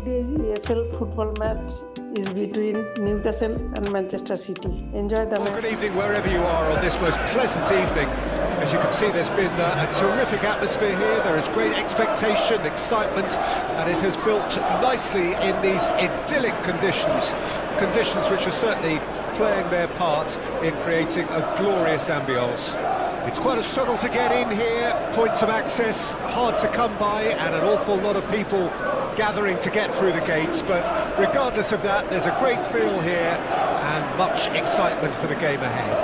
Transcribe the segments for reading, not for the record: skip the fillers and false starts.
Today's EFL football match is between Newcastle and Manchester City. Enjoy the match. Good evening wherever you are on this most pleasant evening. As you can see, there's been a terrific atmosphere here. There is great expectation, excitement, and it has built nicely in these idyllic conditions. Conditions which are certainly playing their part in creating a glorious ambience. It's quite a struggle to get in here, points of access hard to come by, and an awful lot of people gathering to get through the gates, but regardless of that, there's a great feel here and much excitement for the game ahead.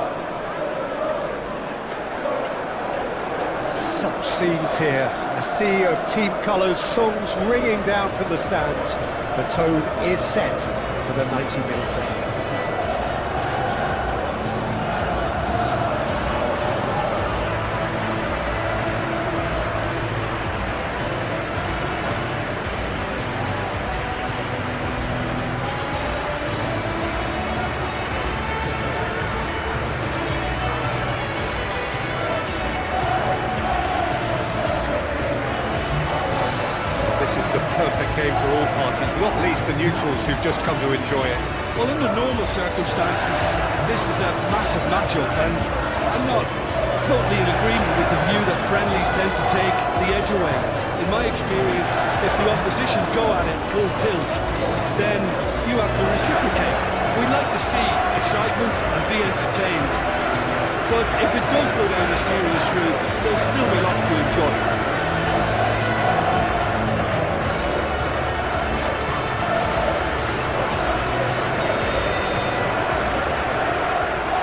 Such scenes here, a sea of team colours, songs ringing down from the stands. The tone is set for the 90 minutes ahead. Perfect game for all parties, not least the neutrals who've just come to enjoy it. Well, under normal circumstances, this is a massive matchup, and I'm not totally in agreement with the view that friendlies tend to take the edge away. In my experience, if the opposition go at it full tilt, then you have to reciprocate. We'd like to see excitement and be entertained, but if it does go down a serious route, there'll still be lots to enjoy.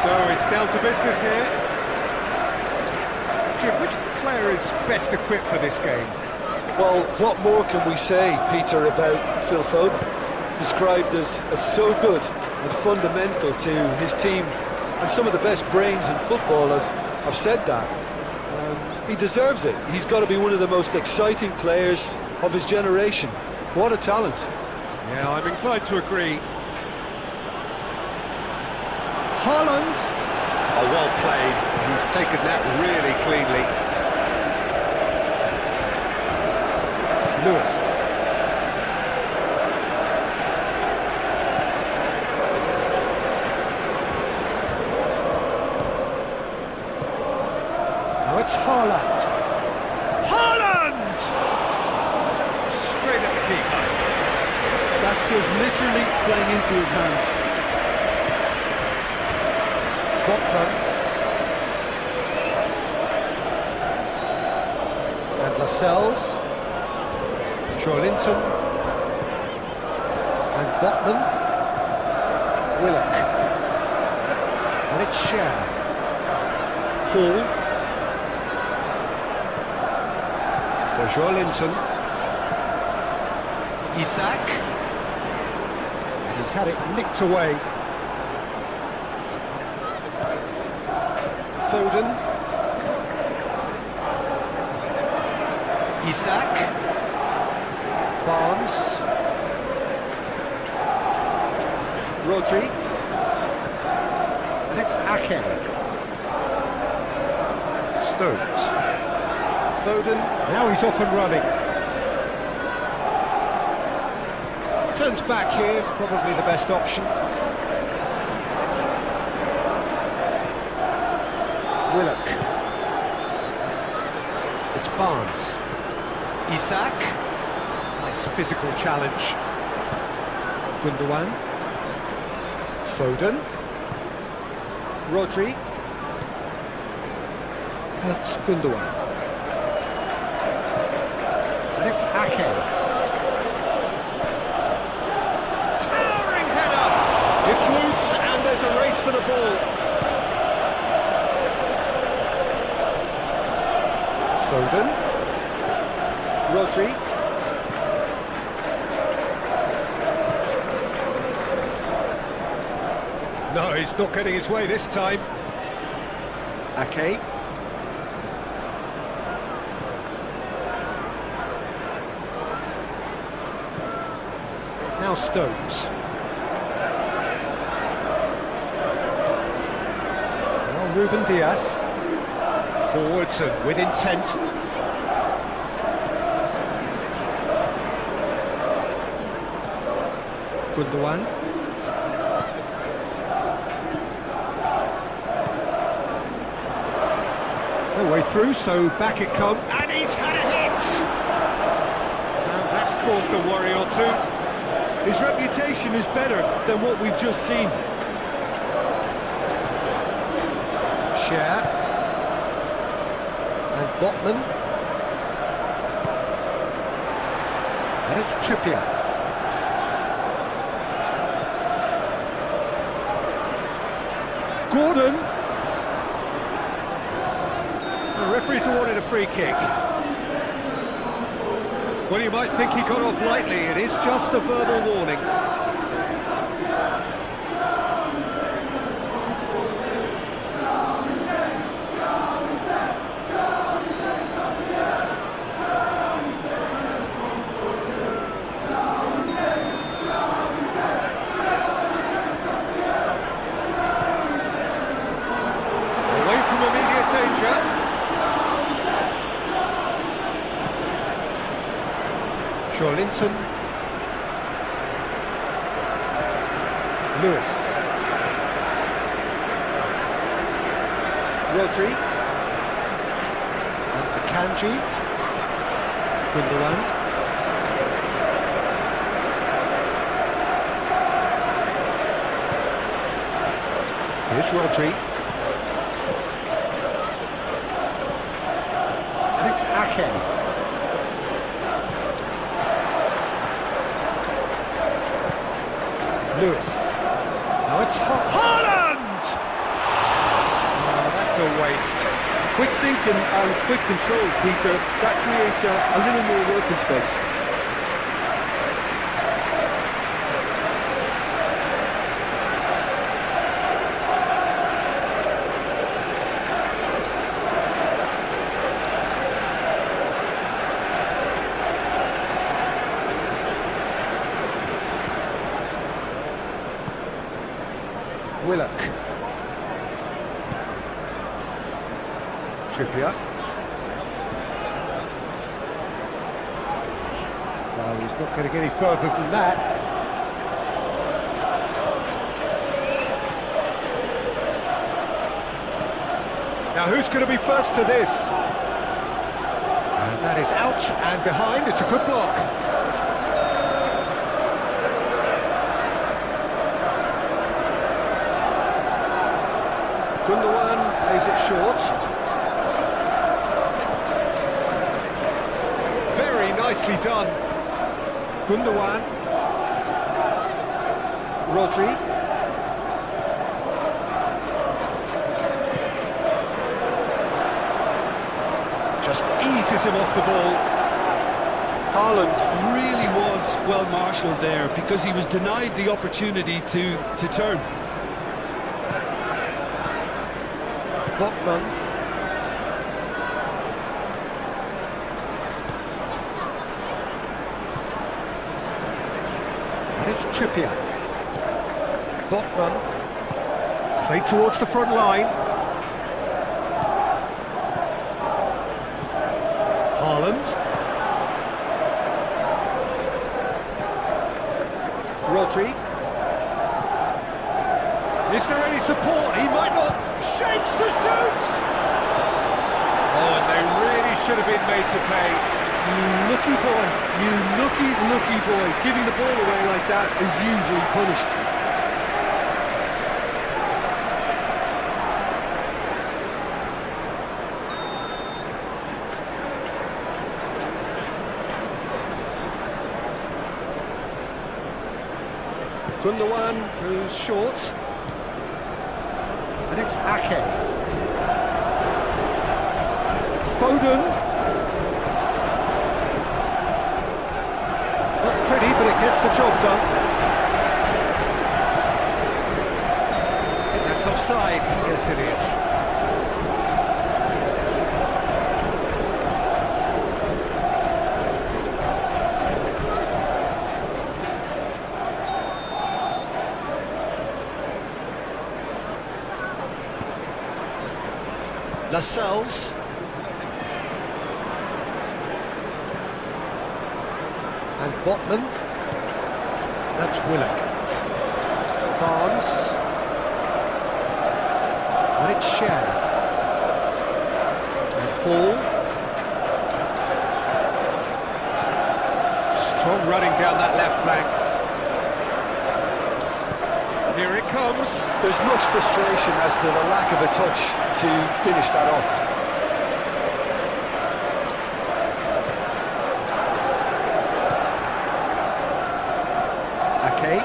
So it's down to business here. Jim, which player is best equipped for this game? Well, what more can we say, Peter, about Phil Foden? Described as so good and fundamental to his team, and some of the best brains in football have said that. He deserves it. He's got to be one of the most exciting players of his generation. What a talent. Yeah, I'm inclined to agree. Haaland. Oh, well played. He's taken that really cleanly. Lewis. Now it's Haaland. Haaland! Straight at the keeper. That's just literally playing into his hands. Botman and Lascelles, Joelinton and Botman, Willock, and it's Share, Hall for Joelinton, Isak, and he's had it nicked away. Foden, Isak, Barnes, Rodri, and it's Ake, Stones, Foden, now he's off and running. Turns back here, probably the best option. Willock. It's Barnes. Isak. Nice physical challenge. Gundogan. Foden. Rodri. That's Gundogan. And it's Ake. Towering header! It's loose and there's a race for the ball. Foden, Rodri, no, he's not getting his way this time. Ake, now Stones, now Ruben Diaz. Forwards and with intent. Gundogan. No way through, so back it comes, and he's had a hit! And that's caused a worry or two. His reputation is better than what we've just seen. Share. And Botman. And it's Trippier. Gordon. The referee's awarded a free kick. Well, you might think he got off lightly. It is just a verbal warning. Away from immediate danger. Linton. Lewis. Rodri. And Akanji. Gundogan. Here's Rodri. And it's Ake. Lewis. Now it's Haaland! Oh, that's a waste. Quick thinking and quick control, Peter. That creates a little more working space. Willock. Trippier. No, he's not going to get any further than that. Now who's going to be first to this? And that is out and behind. It's a good block. Gundogan plays it short. Very nicely done. Gundogan. Rodri. Just eases him off the ball. Haaland really was well marshalled there because he was denied the opportunity to turn. Botman. And it's Trippier. Botman. Played towards the front line. Haaland. Rodri. Is there any support? He might not. Shapes to shoot! Oh, and they really should have been made to pay. You lucky boy, you lucky boy. Giving the ball away like that is usually punished. Gundogan goes short. And it's Ake. Foden. Not pretty, but it gets the job done. I think that's offside. Yes, it is. Lascelles. And Botman. That's Willock. Barnes. And it's Cher. And Hall. Strong running down that left flank. Here it comes. There's much frustration as to the lack of a touch to finish that off. Okay.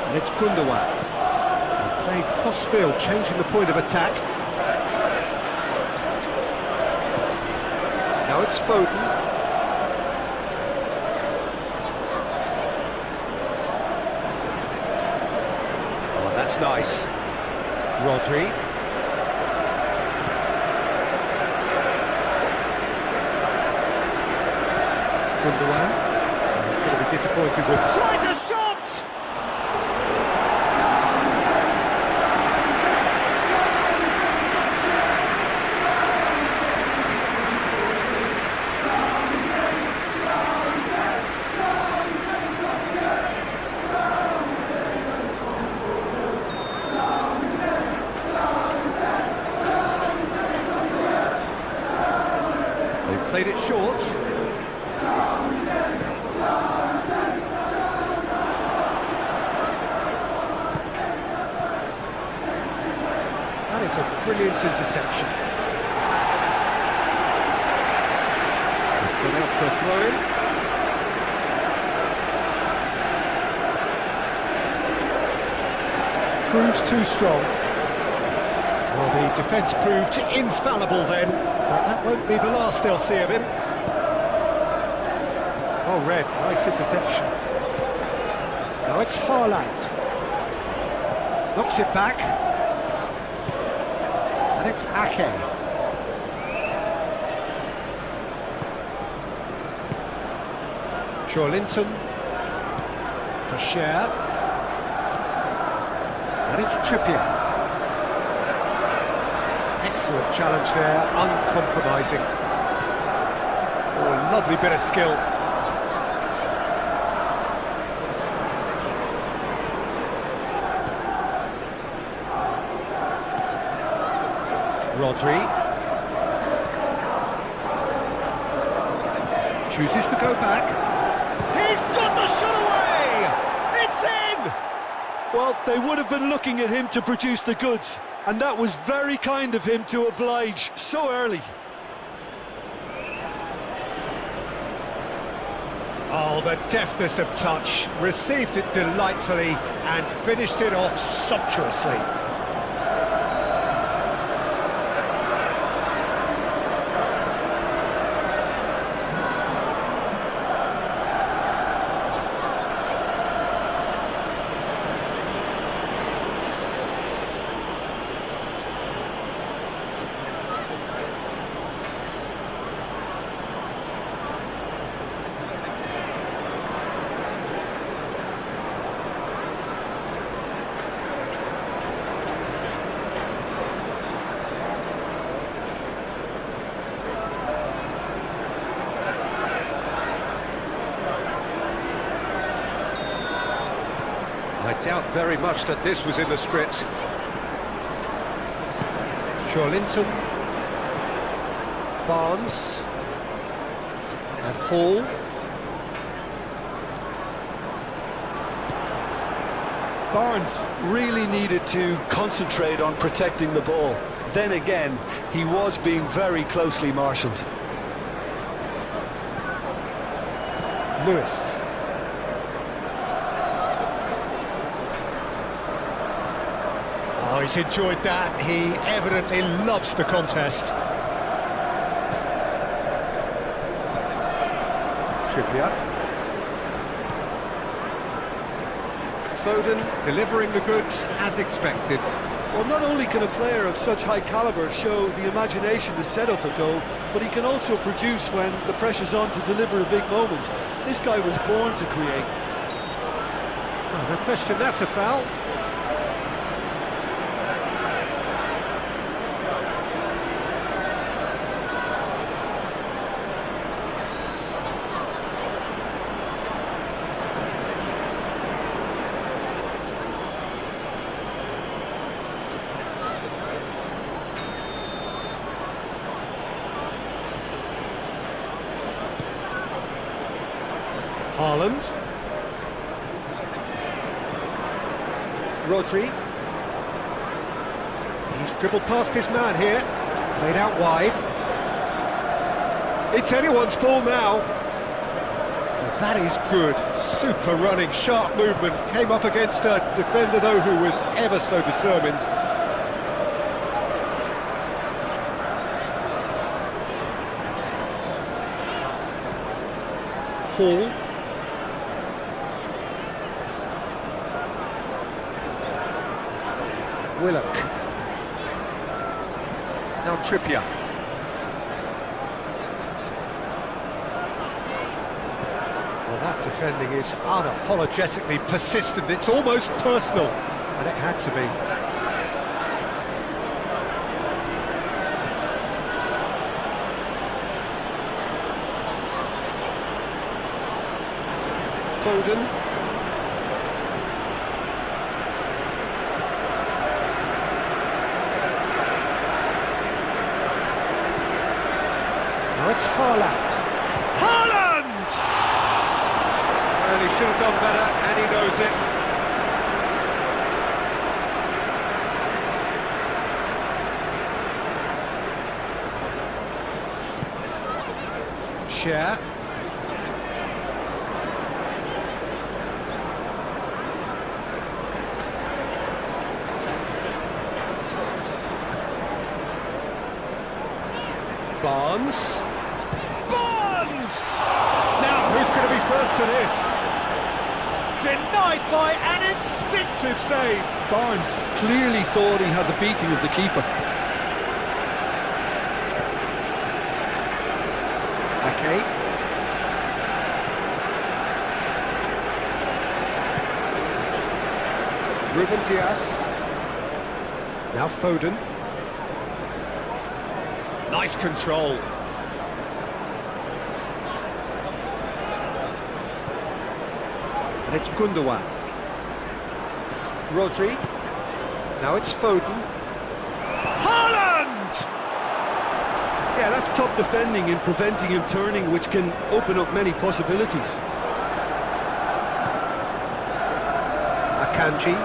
And it's Gundogan. Played cross-field, changing the point of attack. Now it's Foden. Oh, that's nice. Rodri. Gundogan. He's going to be disappointed with... Tries a shot! They've played it short. That is a brilliant interception. It's gone out for a throw-in. Proves too strong. Well, the defence proved infallible then, but that won't be the last they'll see of him. Oh, Red, nice interception. Now it's Haaland. Knocks it back. And it's Ake. Linton for Cher. And it's Trippier. Excellent challenge there, uncompromising. Oh, lovely bit of skill. Rodri. Chooses to go back. He's got the shot away! It's in! Well, they would have been looking at him to produce the goods, and that was very kind of him to oblige so early. Oh, the deftness of touch. Received it delightfully and finished it off sumptuously. I doubt very much that this was in the script. Linton, Barnes, and Hall. Barnes really needed to concentrate on protecting the ball. Then again, he was being very closely marshalled. Lewis. Oh, he's enjoyed that. He evidently loves the contest. Trippier. Foden delivering the goods as expected. Well, not only can a player of such high calibre show the imagination to set up a goal, but he can also produce when the pressure's on to deliver a big moment. This guy was born to create. Oh, no question, that's a foul. Haaland. Rodri. He's dribbled past his man here. Played out wide. It's anyone's ball now. Well, that is good. Super running, sharp movement. Came up against a defender, though, who was ever so determined. Hall. Willock. Now Trippier. Well, that defending is unapologetically persistent. It's almost personal, and it had to be. Foden. Now it's Haaland. Haaland! Well, he should have done better, and he knows it. Share. Barnes. Barnes! Now, who's going to be first to this? Denied by an instinctive save. Barnes clearly thought he had the beating of the keeper. Ake. Ruben Dias. Now Foden. Nice control. And it's Gundogan. Rodri. Now it's Foden. Haaland! Yeah, that's top defending and preventing him turning, which can open up many possibilities. Akanji.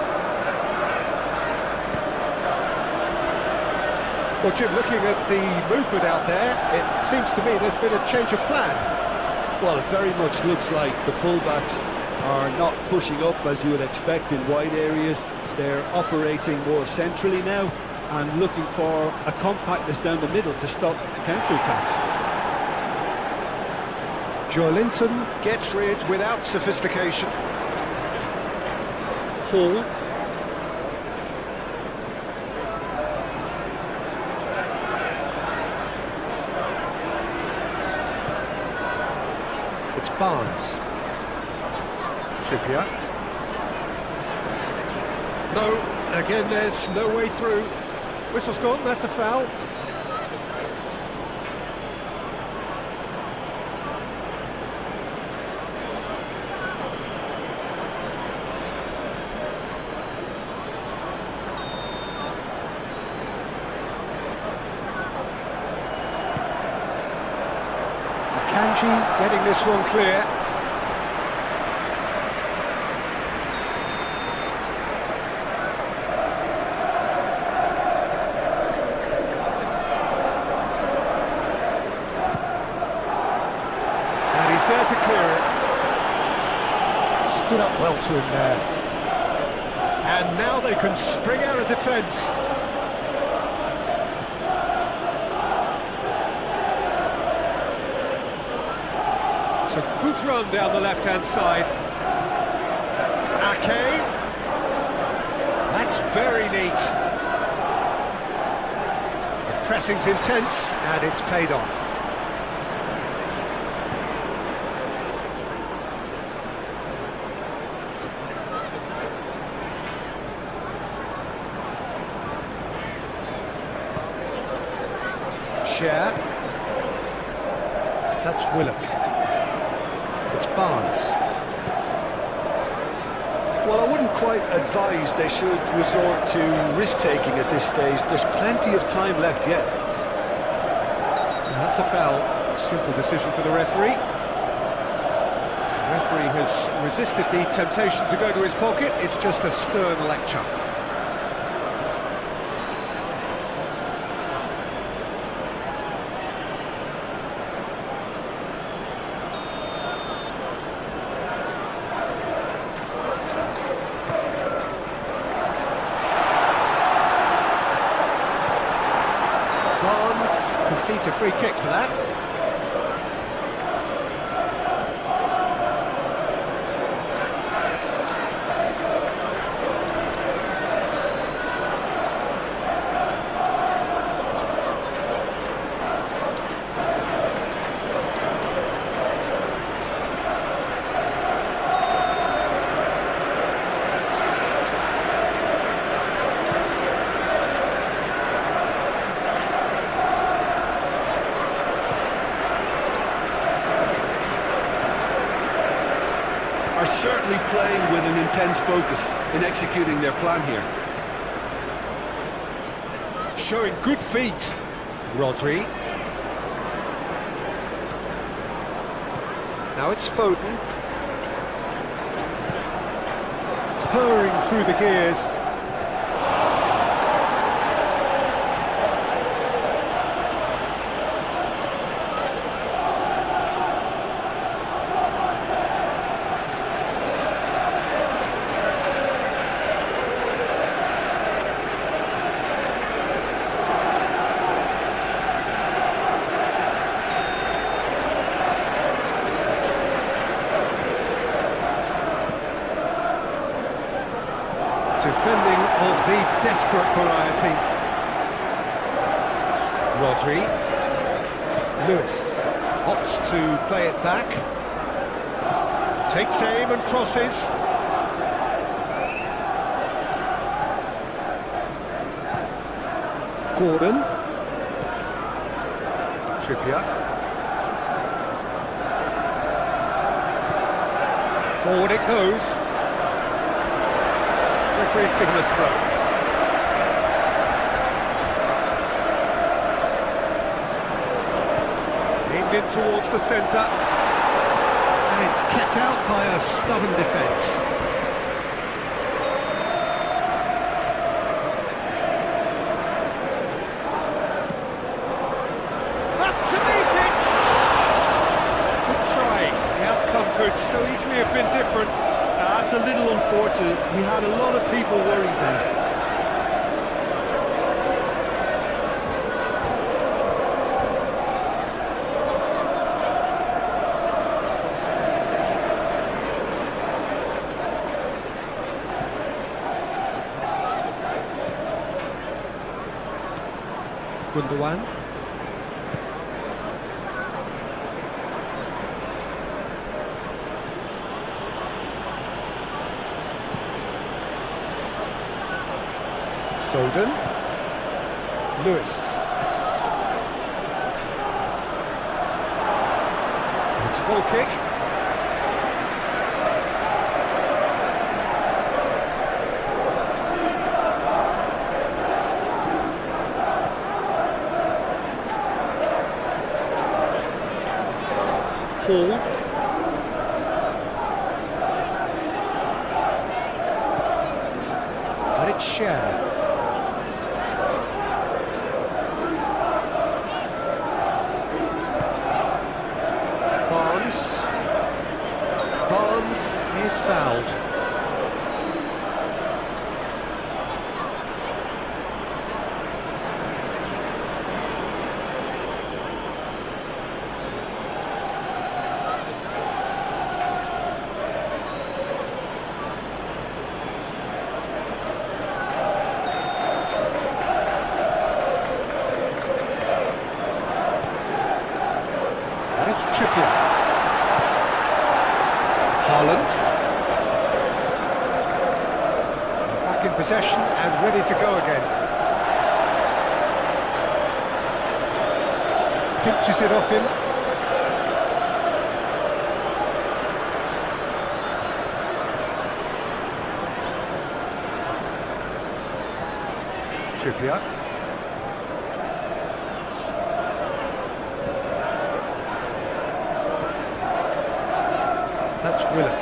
Well, Jim, looking at the movement out there, it seems to me there's been a change of plan. Well, it very much looks like the fullbacks are not pushing up as you would expect in wide areas. They're operating more centrally now and looking for a compactness down the middle to stop counter-attacks. Joelinton. Gets rid without sophistication. Hall. It's Barnes. Trippier. No, again there's no way through. Whistle's gone, that's a foul. Akanji getting this one clear. He's there to clear it. Stood up well to him there. And now they can spring out of defence. It's a good run down the left-hand side. Ake. That's very neat. The pressing's intense and it's paid off. Share. That's Willock. It's Barnes. Well, I wouldn't quite advise they should resort to risk-taking at this stage. There's plenty of time left yet. That's a foul. A simple decision for the referee. Referee has resisted the temptation to go to his pocket. It's just a stern lecture. Barnes concedes a free kick for that. Are certainly playing with an intense focus in executing their plan here. Showing good feet, Rodri. Now it's Foden. Purring through the gears. Defending of the desperate variety. Rodri. Lewis opts to play it back. Takes aim and crosses. Gordon. Trippier. Forward it goes. Referee's given a throw. Aimed in towards the centre. And it's kept out by a stubborn defence. Up to meet it! Good try. The outcome could so easily have been different. That's a little unfortunate. He had a lot of people worried then. Gundogan. Foden. Lewis. It's a goal kick. Hall. Let it share. Barnes is fouled. And it's Trippier. Haaland. Back in possession and ready to go again. Pinches it off him. Trippier. That's Willock.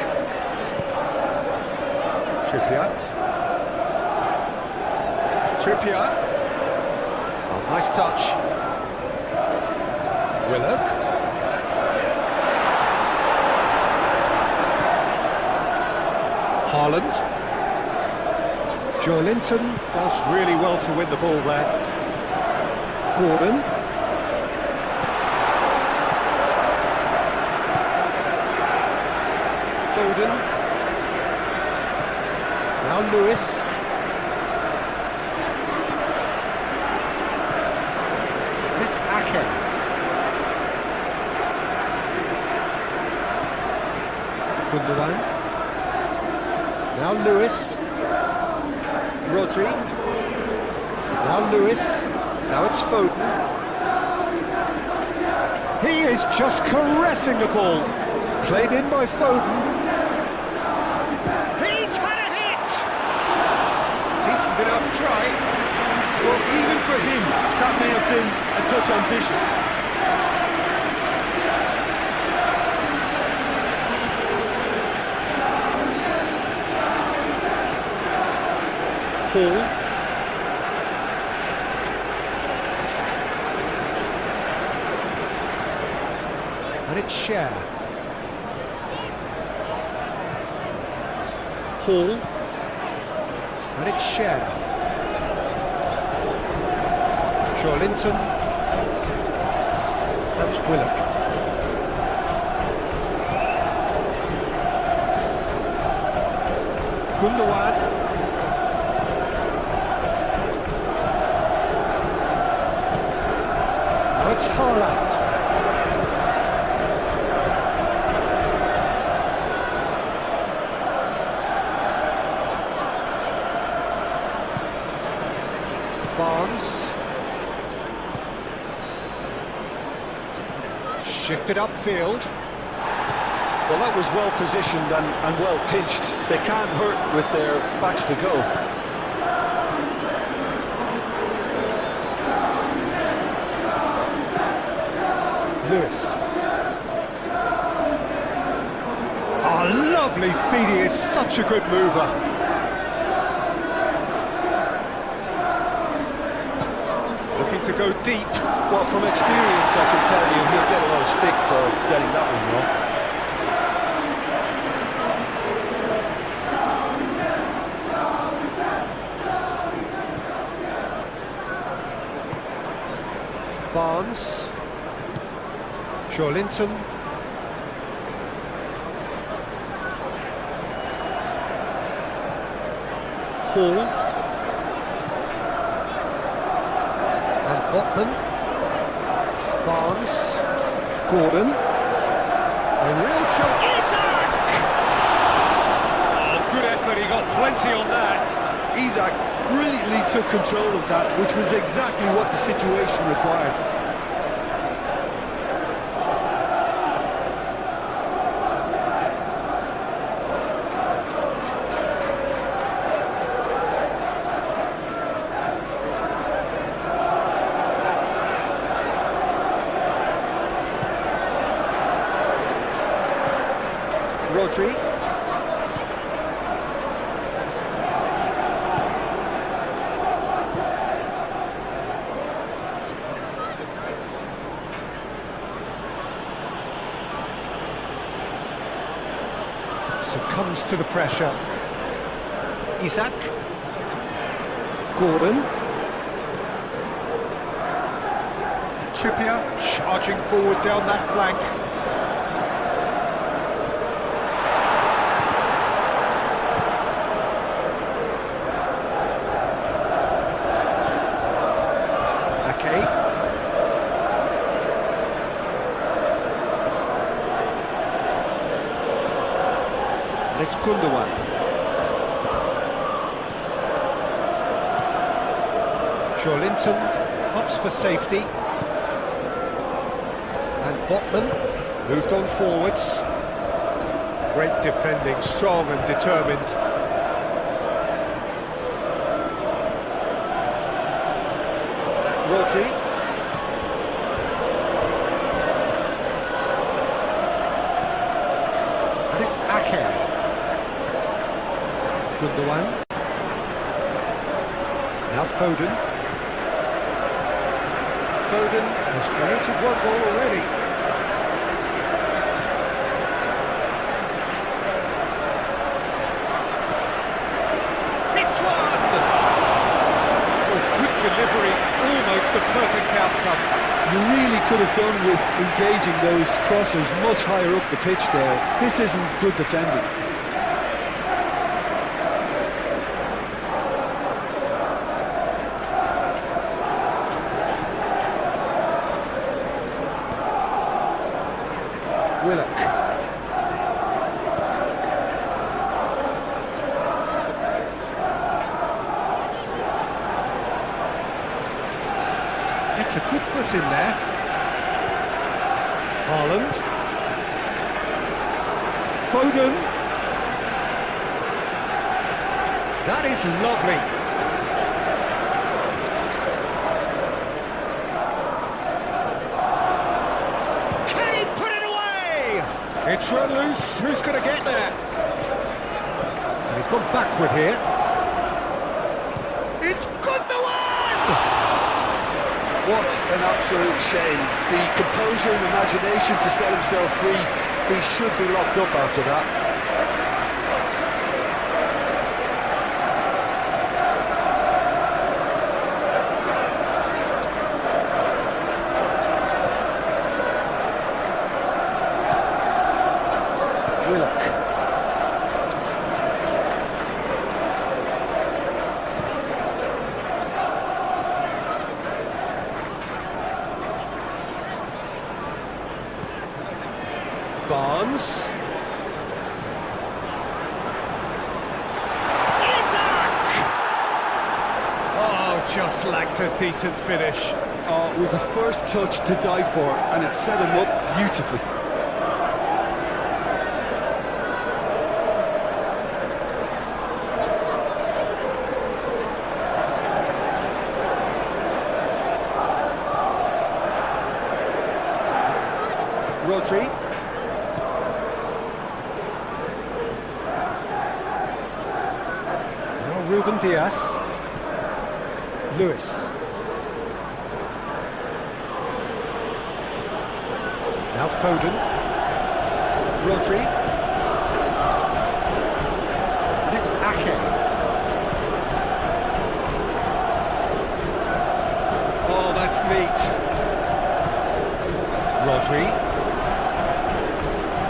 Trippier. Oh, nice touch. Willock. Haaland. Joelinton does really well to win the ball there. Gordon. Foden. Now Lewis. It's Ake. Gundogan. Now Lewis. Rodri. Now Lewis. Now it's Foden. He is just caressing the ball. Played in by Foden. He's had a hit! Decent enough try. Well, even for him, that may have been a touch ambitious. Hall. And it's Cher. Hall. And it's Cher. Joelinton. That's Willock. Gundogan. Now it's Haaland. Barnes. Shifted upfield. Well, that was well positioned and well pinched. They can't hurt with their backs to goal. Lewis. Oh, lovely feed. He is such a good mover. Looking to go deep. Well, from experience, I can tell you he'll get a lot of stick for getting that one wrong. Barnes. Joelinton. Hall. And Botman. Barnes. Gordon. A real chance. Isaac! Oh, good effort, he got plenty on that. Isaac brilliantly took control of that, which was exactly what the situation required. Rodri. Succumbs to the pressure. Isaac. Gordon. Trippier charging forward down that flank. It's Gundogan. Joelinton opts for safety. And Botman moved on forwards. Great defending, strong and determined. Rodri. And it's it's Ake. Gundogan. Now Foden. Foden has created one goal already. It's one! Oh, good delivery, almost the perfect outcome. You really could have done with engaging those crossers much higher up the pitch there. This isn't good defending. Willock. It's a good foot in there. Haaland. Foden. That is lovely. Can he put it away? It's run loose. Who's going to get there? And he's gone backward here. It's Gundogan! What an absolute shame. The composure and imagination to set himself free. He should be locked up after that. Willock. Barnes. Isaac! Oh, just lacked a decent finish. Oh, it was a first touch to die for, and it set him up beautifully. Rodri. Now Ruben Diaz. Lewis. Now Foden. Rodri. And it's Ake. Oh, that's neat. Rodri.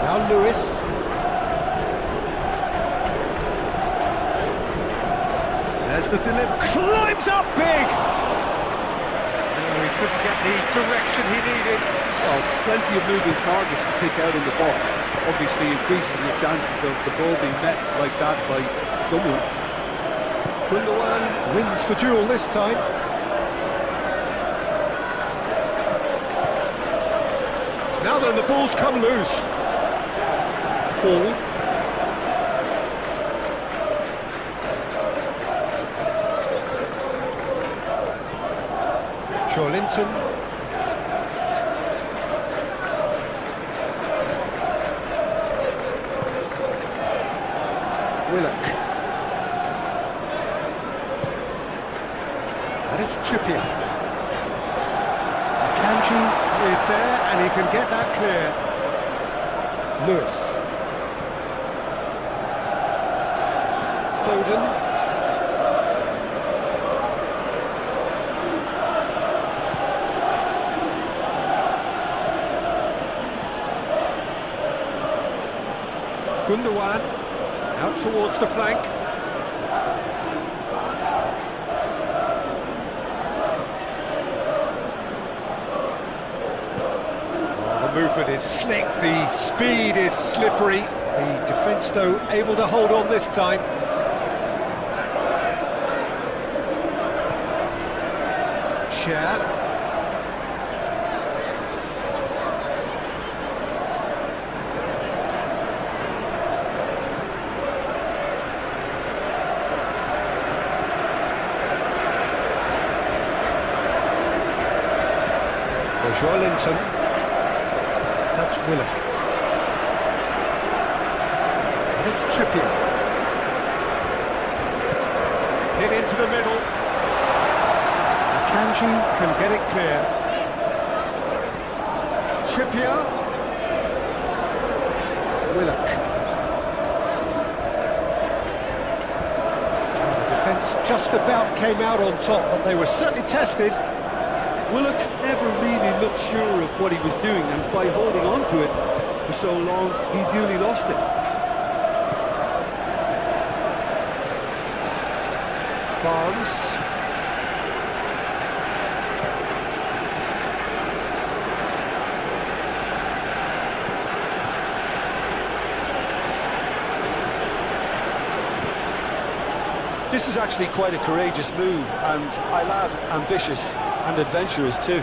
Now Lewis. There's the delivery. Climbs up big! Oh, he couldn't get the direction he needed. Well, plenty of moving targets to pick out in the box. Obviously increases your chances of the ball being met like that by someone. Gundogan wins the duel this time. Now then, the ball's come loose. Hall. Linton. Willock. And it's Trippier. Akanji is there and he can get that clear. Lewis. Foden. Gundogan out towards the flank. Oh, the movement is slick, the speed is slippery. The defence, though, able to hold on this time. Share. For Linton. That's Willock. And it's Trippier. Hit into the middle. Kanji can get it clear. Trippier. Willock. The defence just about came out on top, but they were certainly tested. Willock never really looked sure of what he was doing, and by holding on to it for so long, he duly lost it. Barnes. This is actually quite a courageous move, and I'll add ambitious and adventurous too.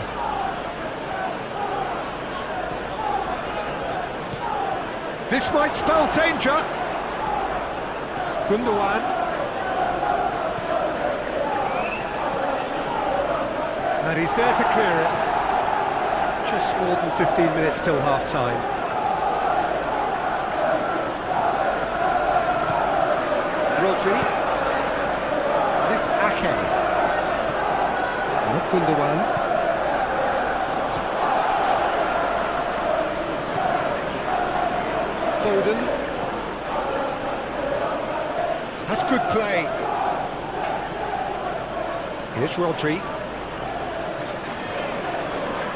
This might spell danger. Gundogan. And he's there to clear it. Just more than 15 minutes till half-time. Rodri. And it's Ake. Not Gundogan. Foden. That's good play. Here's Rodri.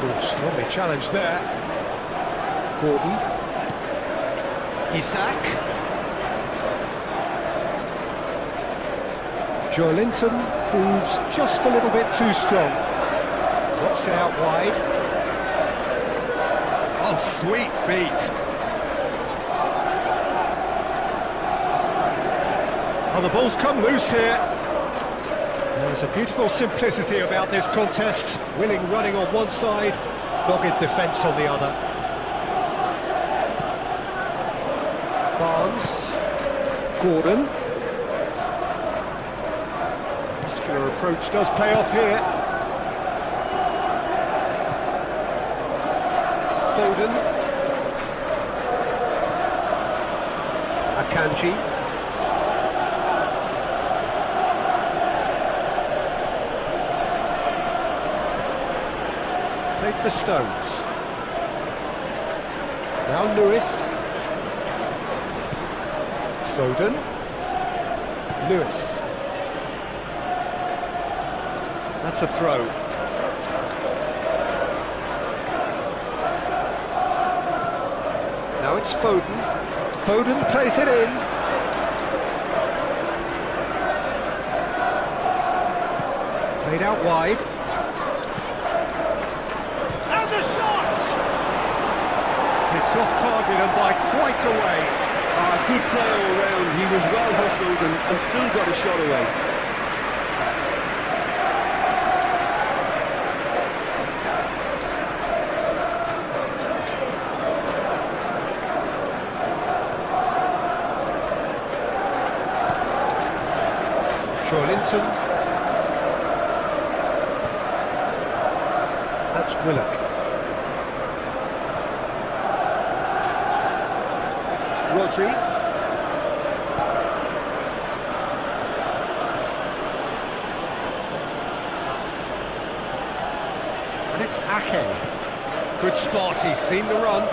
Oh, strongly challenged there. Gordon. Isak. Joelinton proves just a little bit too strong. Drops it out wide. Oh, sweet feet. Oh, the ball's come loose here. There's a beautiful simplicity about this contest. Willing running on one side, dogged defence on the other. Barnes. Gordon. Muscular approach does pay off here. Foden. Akanji. Played for Stones. Now Lewis. Foden. Lewis. That's a throw. Now it's Foden. Foden plays it in. Played out wide. And the shot! It's off target and by quite a way. Good play all round. He was well hustled and still got a shot away. Joelinton. That's Willock. Rodri. And it's Ake. Good spot, he's seen the run.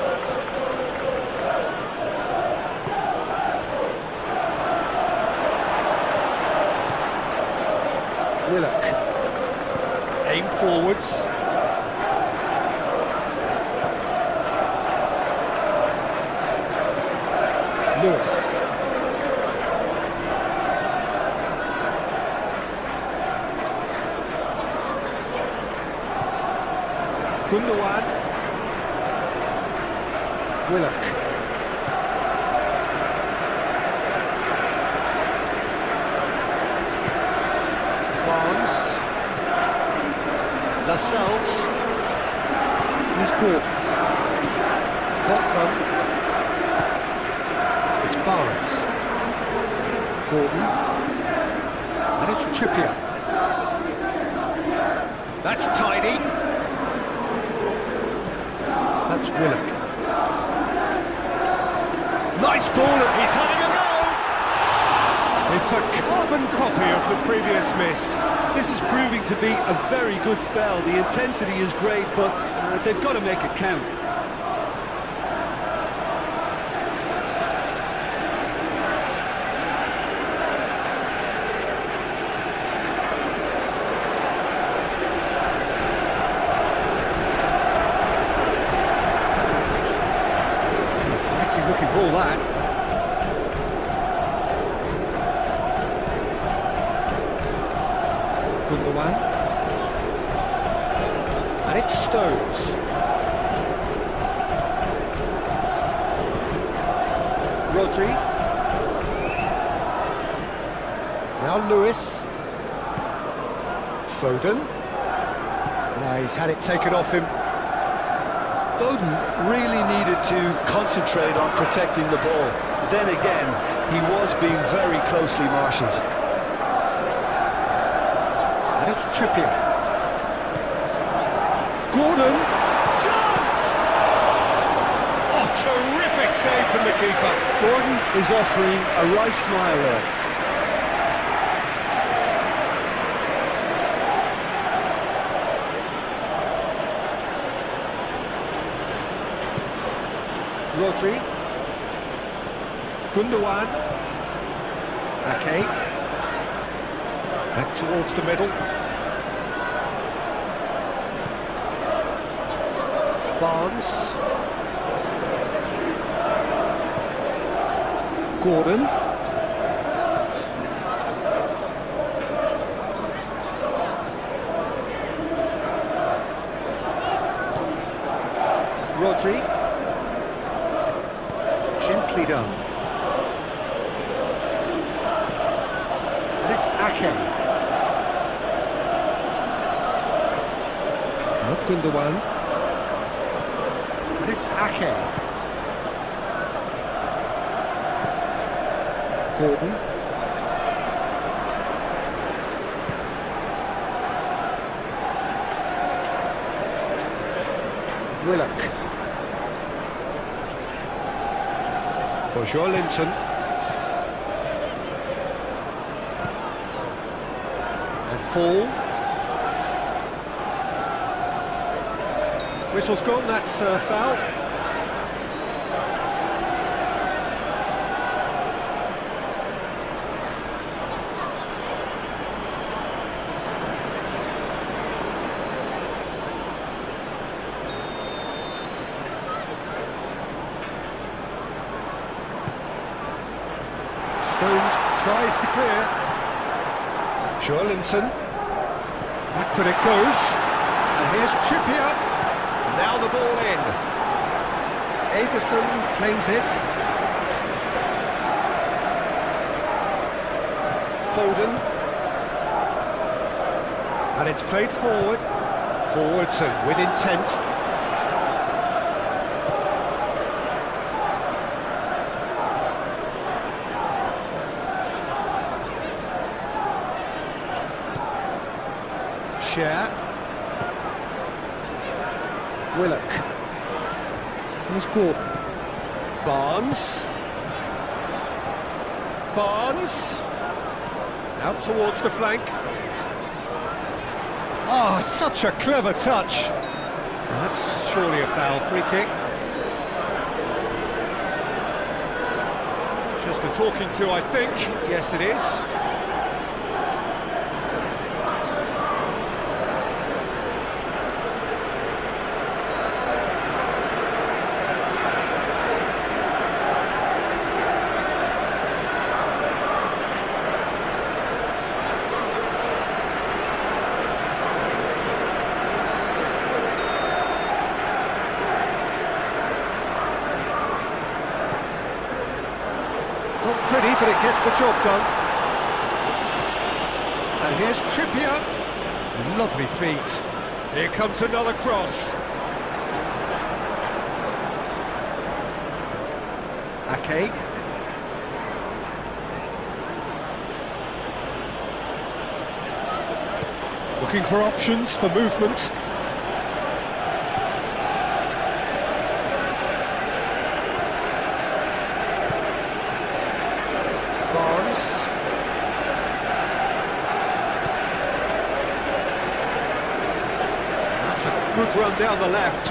Willock. Aim forwards. Lewis. Gundogan. Willock. Barnes. Lascelles. He's caught. Botman. It's Barnes. Gordon. And it's Trippier. That's tidy. That's Willock. Nice ball, and he's having a go! It's a carbon copy of the previous miss. This is proving to be a very good spell. The intensity is great, but they've got to make it count. Pretty looking ball, that. Gundogan. And it's Stones. Rodri. Now Lewis. Foden. He's had it taken off him. Foden really needed to concentrate on protecting the ball. Then again, he was being very closely marshalled. And it's Trippier. Gordon. Chance! Oh, terrific save from the keeper. Gordon is offering a right smile there. Rodri. Gundogan. Ake. Back towards the middle. Barnes. Gordon. Rodri. Gently done. And it's Ake. Now Gundogan. And it's Ake. Gordon. Willock. For Joelinton. And Hall. Whistle's gone, that's a foul. Stones tries to clear. Joelinton. Backward it goes. And here's Trippier. Now the ball in. Ederson claims it. Foden. And it's played forward. Forwards and with intent. Share. Willock. Here's Gordon. Barnes. Barnes. Out towards the flank. Ah, such a clever touch. That's surely a foul. Free kick. Just a talking to, I think. Yes, it is. Not pretty, but it gets the job done. And here's Trippier. Lovely feet. Here comes another cross. Ake. Looking for options for movement. Barnes. good run down the left.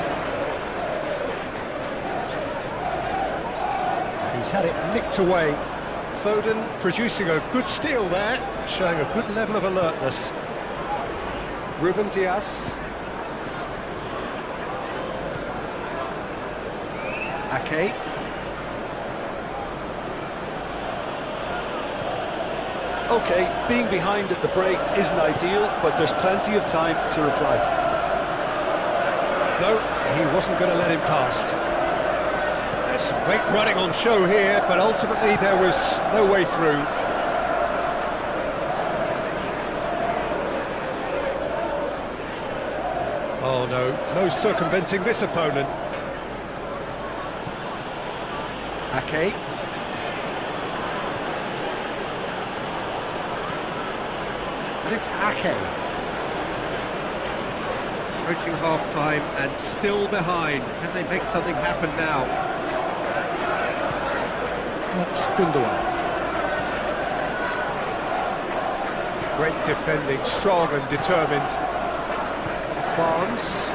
He's had it nicked away. Foden producing a good steal there, showing a good level of alertness. Ruben Dias. Ake. OK, being behind at the break isn't ideal, but there's plenty of time to reply. No, he wasn't going to let him past. There's some great running on show here, but ultimately there was no way through. Oh no circumventing this opponent. Ake. And it's Ake. Approaching half-time and still behind. Can they make something happen now? That's Gundogan. Great defending, strong and determined. Barnes.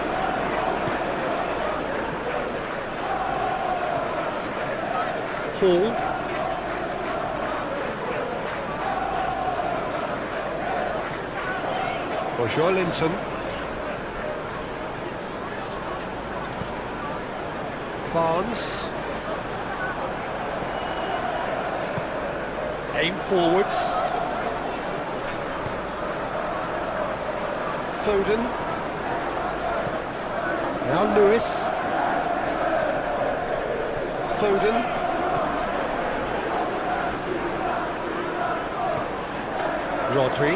Hall. For Joelinton. Barnes. Aim forwards. Foden. Now Lewis. Foden. Rodri.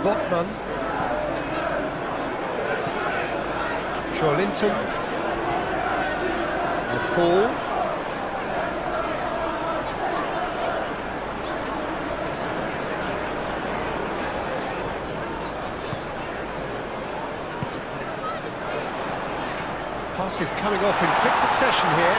Botman. Joelinton. And Paul. Passes coming off in quick succession here.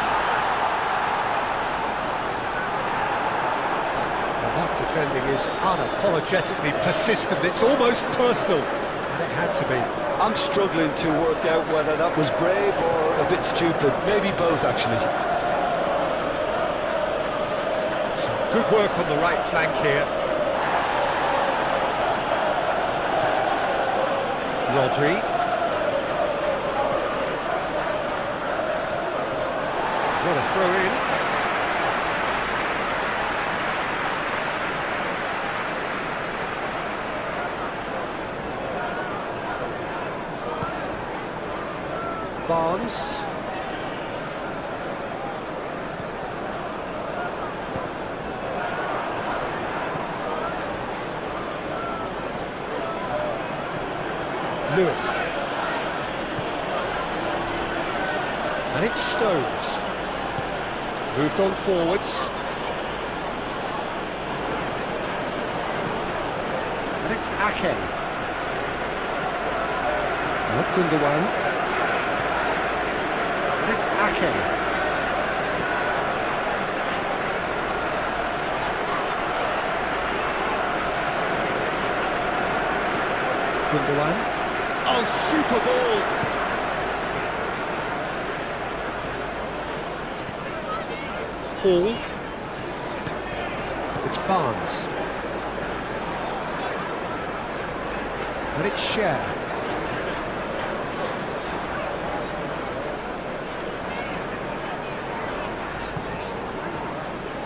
And that defending is unapologetically persistent. It's almost personal, and it had to be. I'm struggling to work out whether that was brave or a bit stupid. Maybe both, actually. Some good work on the right flank here. Rodri. What a throw in. Barnes. Lewis. And it's Stones. Moved on forwards. And it's Ake. Not Gundogan. And it's Ake. Gundogan. Oh, super ball! Hall. It's Barnes. And it's Cher.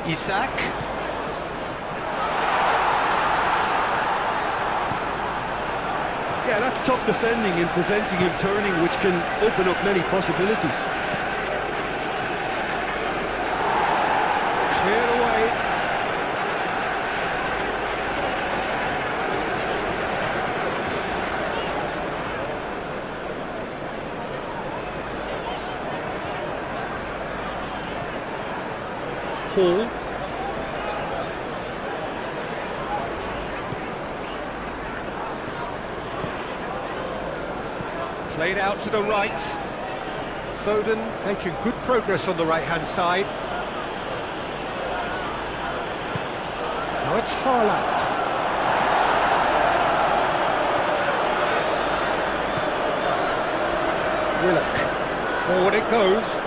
Isak. Yeah, that's top defending and preventing him turning, which can open up many possibilities. Cleared away. Hall. Played out to the right. Foden making good progress on the right-hand side. Now it's Haaland. Willock. Forward it goes.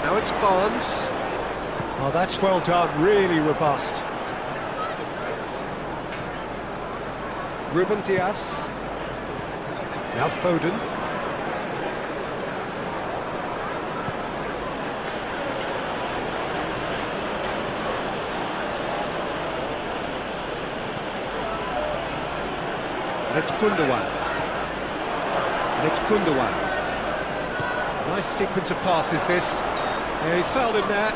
Now it's Barnes. Oh, that's well done, really robust. Ruben Dias. Now Foden. And it's Gundogan. And it's Gundogan. Nice sequence of passes, this. Yeah, he's fouled him there.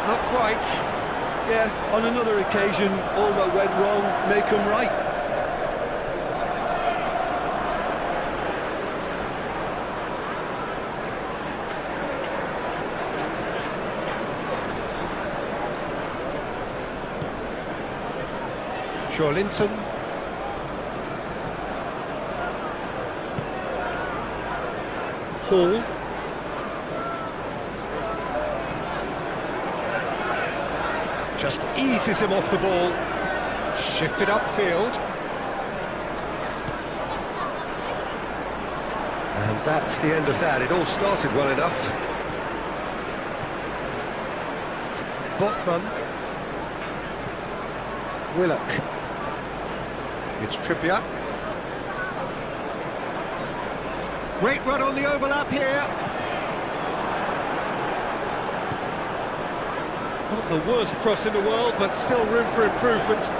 Not quite. Yeah, on another occasion, all that went wrong may come right. Linton. Hall. Just eases him off the ball. Shifted upfield. And that's the end of that. It all started well enough. Botman. Willock. It's Trippier. Great run on the overlap here. Not the worst cross in the world, but still room for improvement.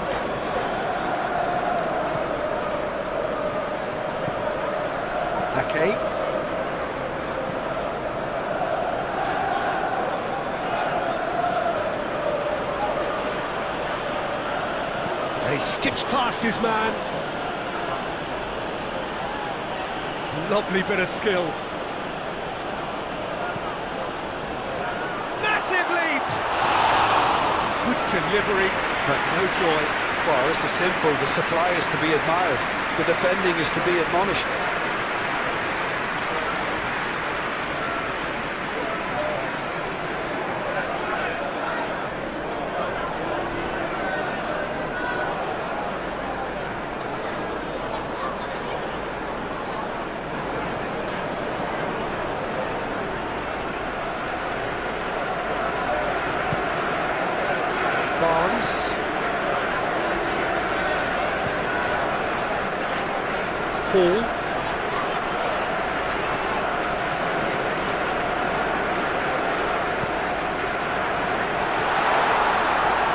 Ake. And he skips past his man. Lovely bit of skill. Massive leap! Good delivery, but no joy. Well, this is simple. The supply is to be admired. The defending is to be admonished. Barnes. Hall.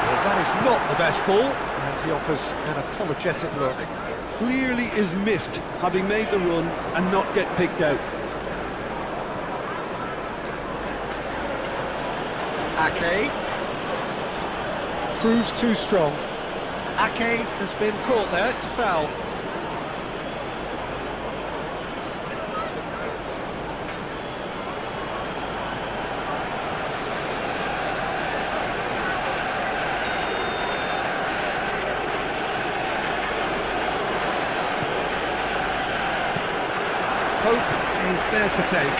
Well, that is not the best ball, and he offers an apologetic look. Clearly is miffed, having made the run and not get picked out. Ake. Proves too strong. Ake has been caught there, it's a foul. Pope is there to take.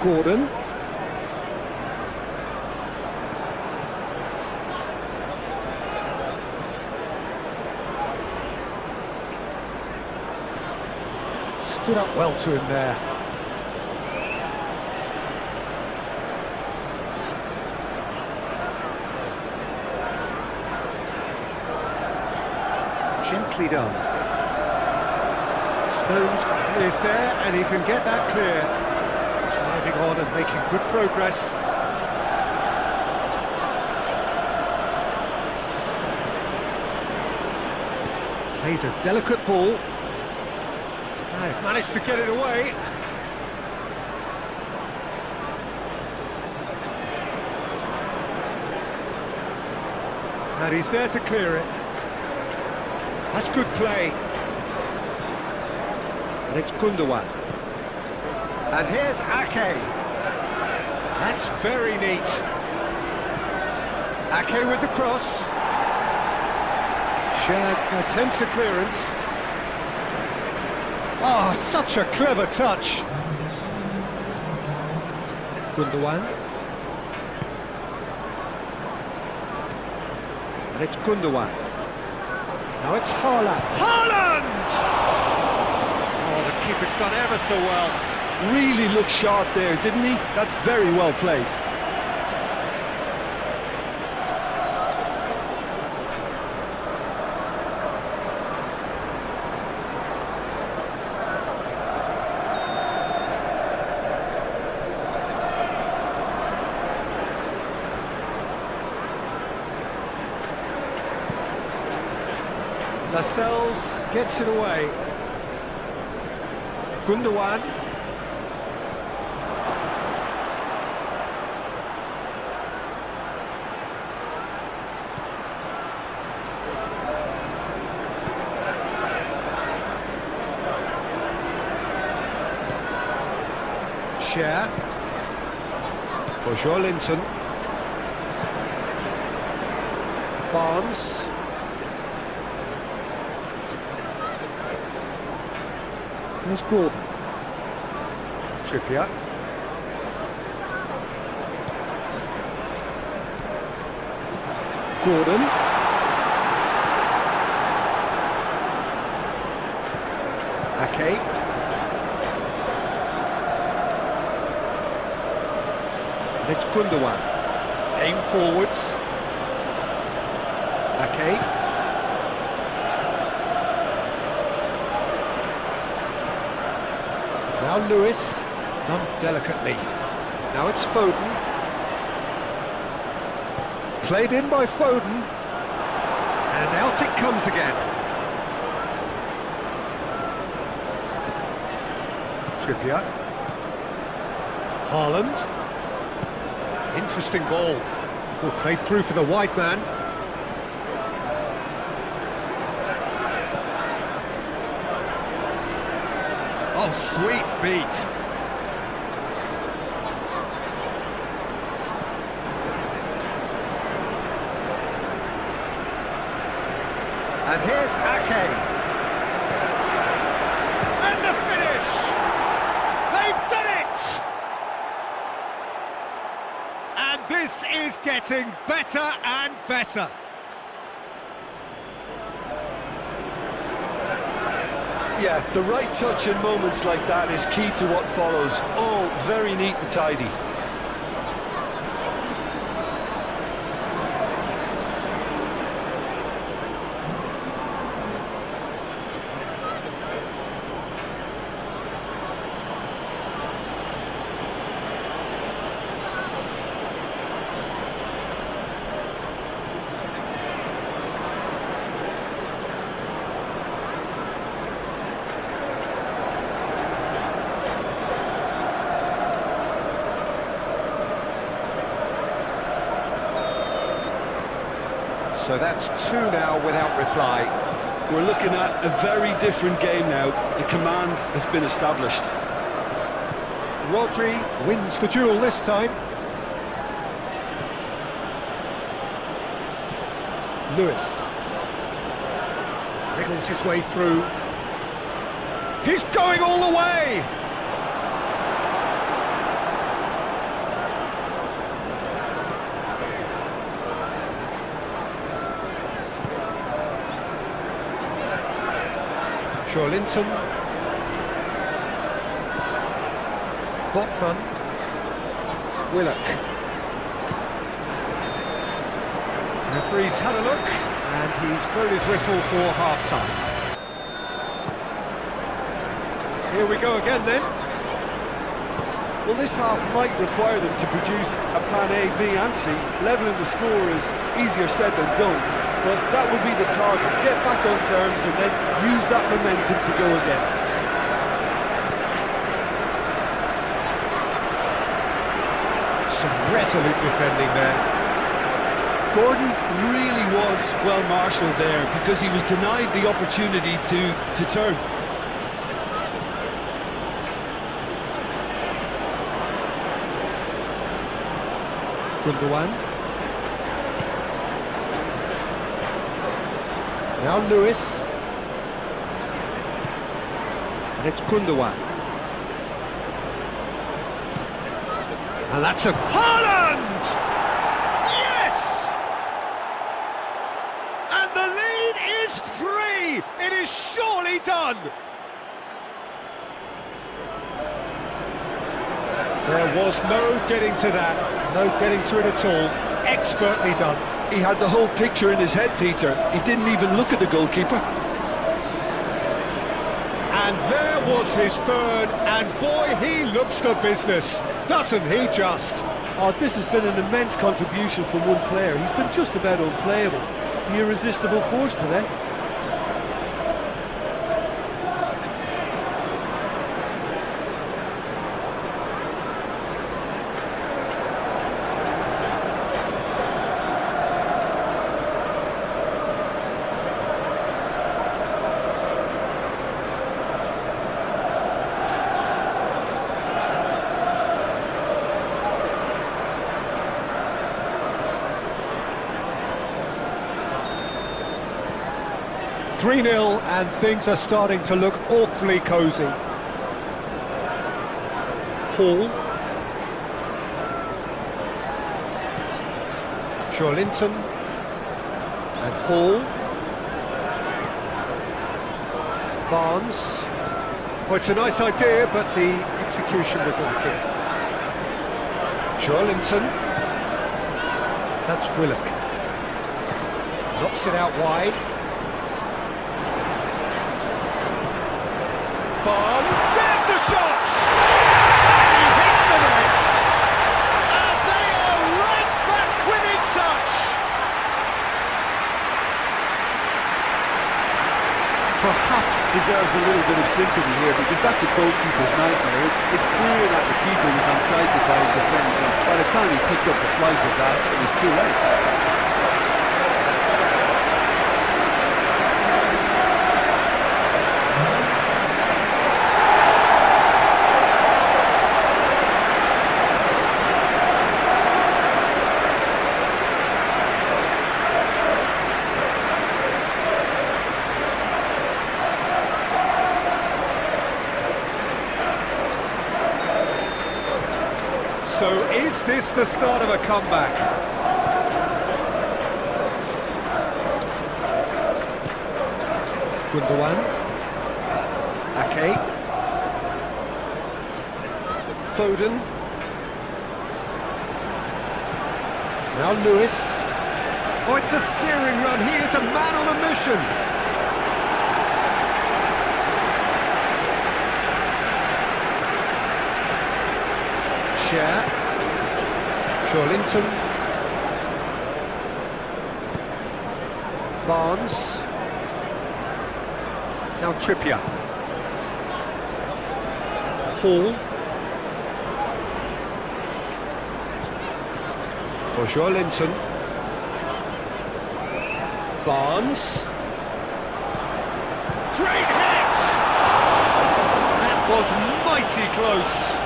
Gordon. Stood up well to him there. Gently done. Stones is there and he can get that clear. Driving on and making good progress. Plays a delicate ball. They've managed to get it away. And he's there to clear it. That's good play. And it's Gundogan. And here's Ake. That's very neat. Ake with the cross. Shad attempts a clearance. Oh, such a clever touch. Gundogan. And it's Gundogan. Now it's Haaland. Haaland! Oh, the keeper's done ever so well. Really looked sharp there, didn't he? That's very well played. Lascelles gets it away. Gundogan. Share for Joelinton. Barnes. There's Gordon. Trippier. Gordon. Ake. And it's Gundogan. Aim forwards. Ake. Now Lewis, done delicately. Now it's Foden. Played in by Foden. And out it comes again. Trippier. Haaland. Interesting ball. Will play through for the wide man. Oh, sweet feet. And here's Ake. And the finish! They've done it! And this is getting better and better. Yeah, the right touch in moments like that is key to what follows. All very neat and tidy. So that's 2 now without reply. We're looking at a very different game now. The command has been established. Rodri wins the duel this time. Lewis wriggles his way through. He's going all the way! Joelinton. Botman. Willock. Referee's had a look and he's blown his whistle for half-time. Here we go again then. Well, this half might require them to produce a plan A, B and C. Levelling the score is easier said than done. but that would be the target. Get back on terms and then use that momentum to go again. Some resolute defending there. Gordon really was well marshalled there because he was denied the opportunity to turn. Gundogan. Now Lewis. And it's Gundogan. And that's a... Haaland! Yes! And the lead is 3! It is surely done! There was no getting to that, no getting to it at all. Expertly done. He had the whole picture in his head, Peter. He didn't even look at the goalkeeper. And there was his third, and boy, he looks the business, doesn't he just? Oh, this has been an immense contribution from one player. He's been just about unplayable. The irresistible force today. "3-0 and things are starting to look awfully cosy. Hall. Linton. And Hall. Barnes. Well, it's a nice idea, but the execution was lacking. Linton. That's Willock. Knocks it out wide. Barnes, there's the shot! He hits the net! And they are right back within touch! Perhaps deserves a little bit of sympathy here because that's a goalkeeper's nightmare. It's clear that the keeper was unsighted by his defence, and by the time he picked up the flight of that, it was too late. So is this the start of a comeback? Gundogan. Ake. Foden. Now Lewis. Oh, it's a searing run. He is a man on a mission. Linton. Barnes. Now Trippier. Hall. For Linton. Barnes. Great hit! That was mighty close.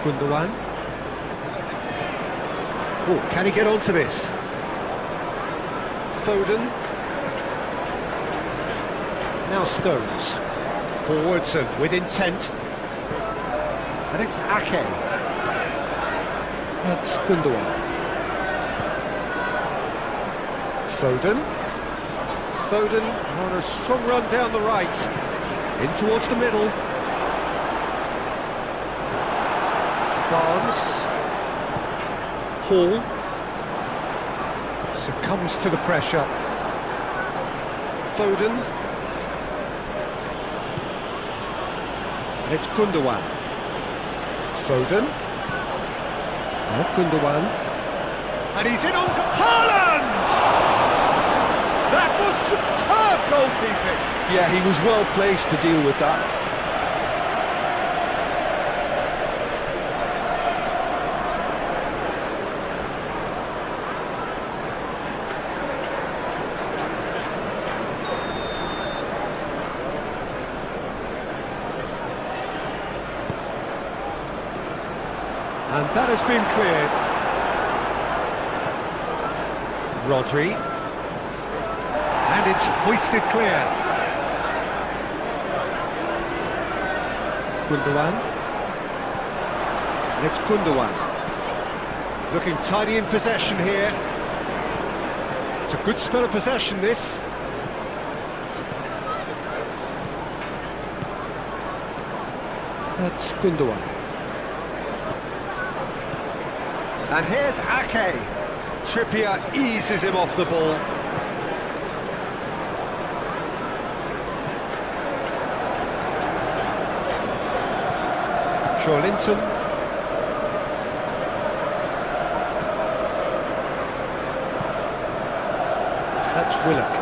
Gundogan. Oh, can he get onto this? Foden. Now Stones. Forwards and with intent. And it's Ake. That's Gundogan. Foden. Foden on a strong run down the right. In towards the middle. Barnes. Hall. Succumbs to the pressure. Foden. And it's Gundogan. Foden. Now Gundogan. And he's in on Haaland! That was superb goalkeeping. Yeah, he was well placed to deal with that. And that has been cleared. Rodri. And it's hoisted clear. Gundogan. And it's Gundogan. Looking tidy in possession here. It's a good spell of possession, this. That's Gundogan. And here's Ake. Trippier eases him off the ball. Linton. That's Willock.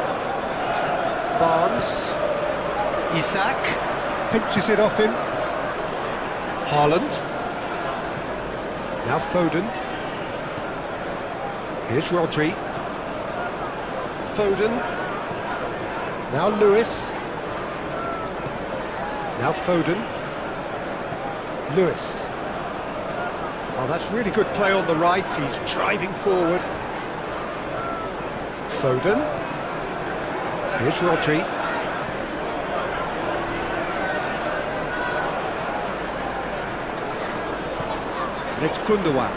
Barnes. Isak. Pinches it off him. Haaland. Now Foden. Here's Rodri. Foden. Now Lewis. Now Foden. Lewis. Oh, that's really good play on the right. He's driving forward. Foden. Here's Rodri. And it's Gundogan.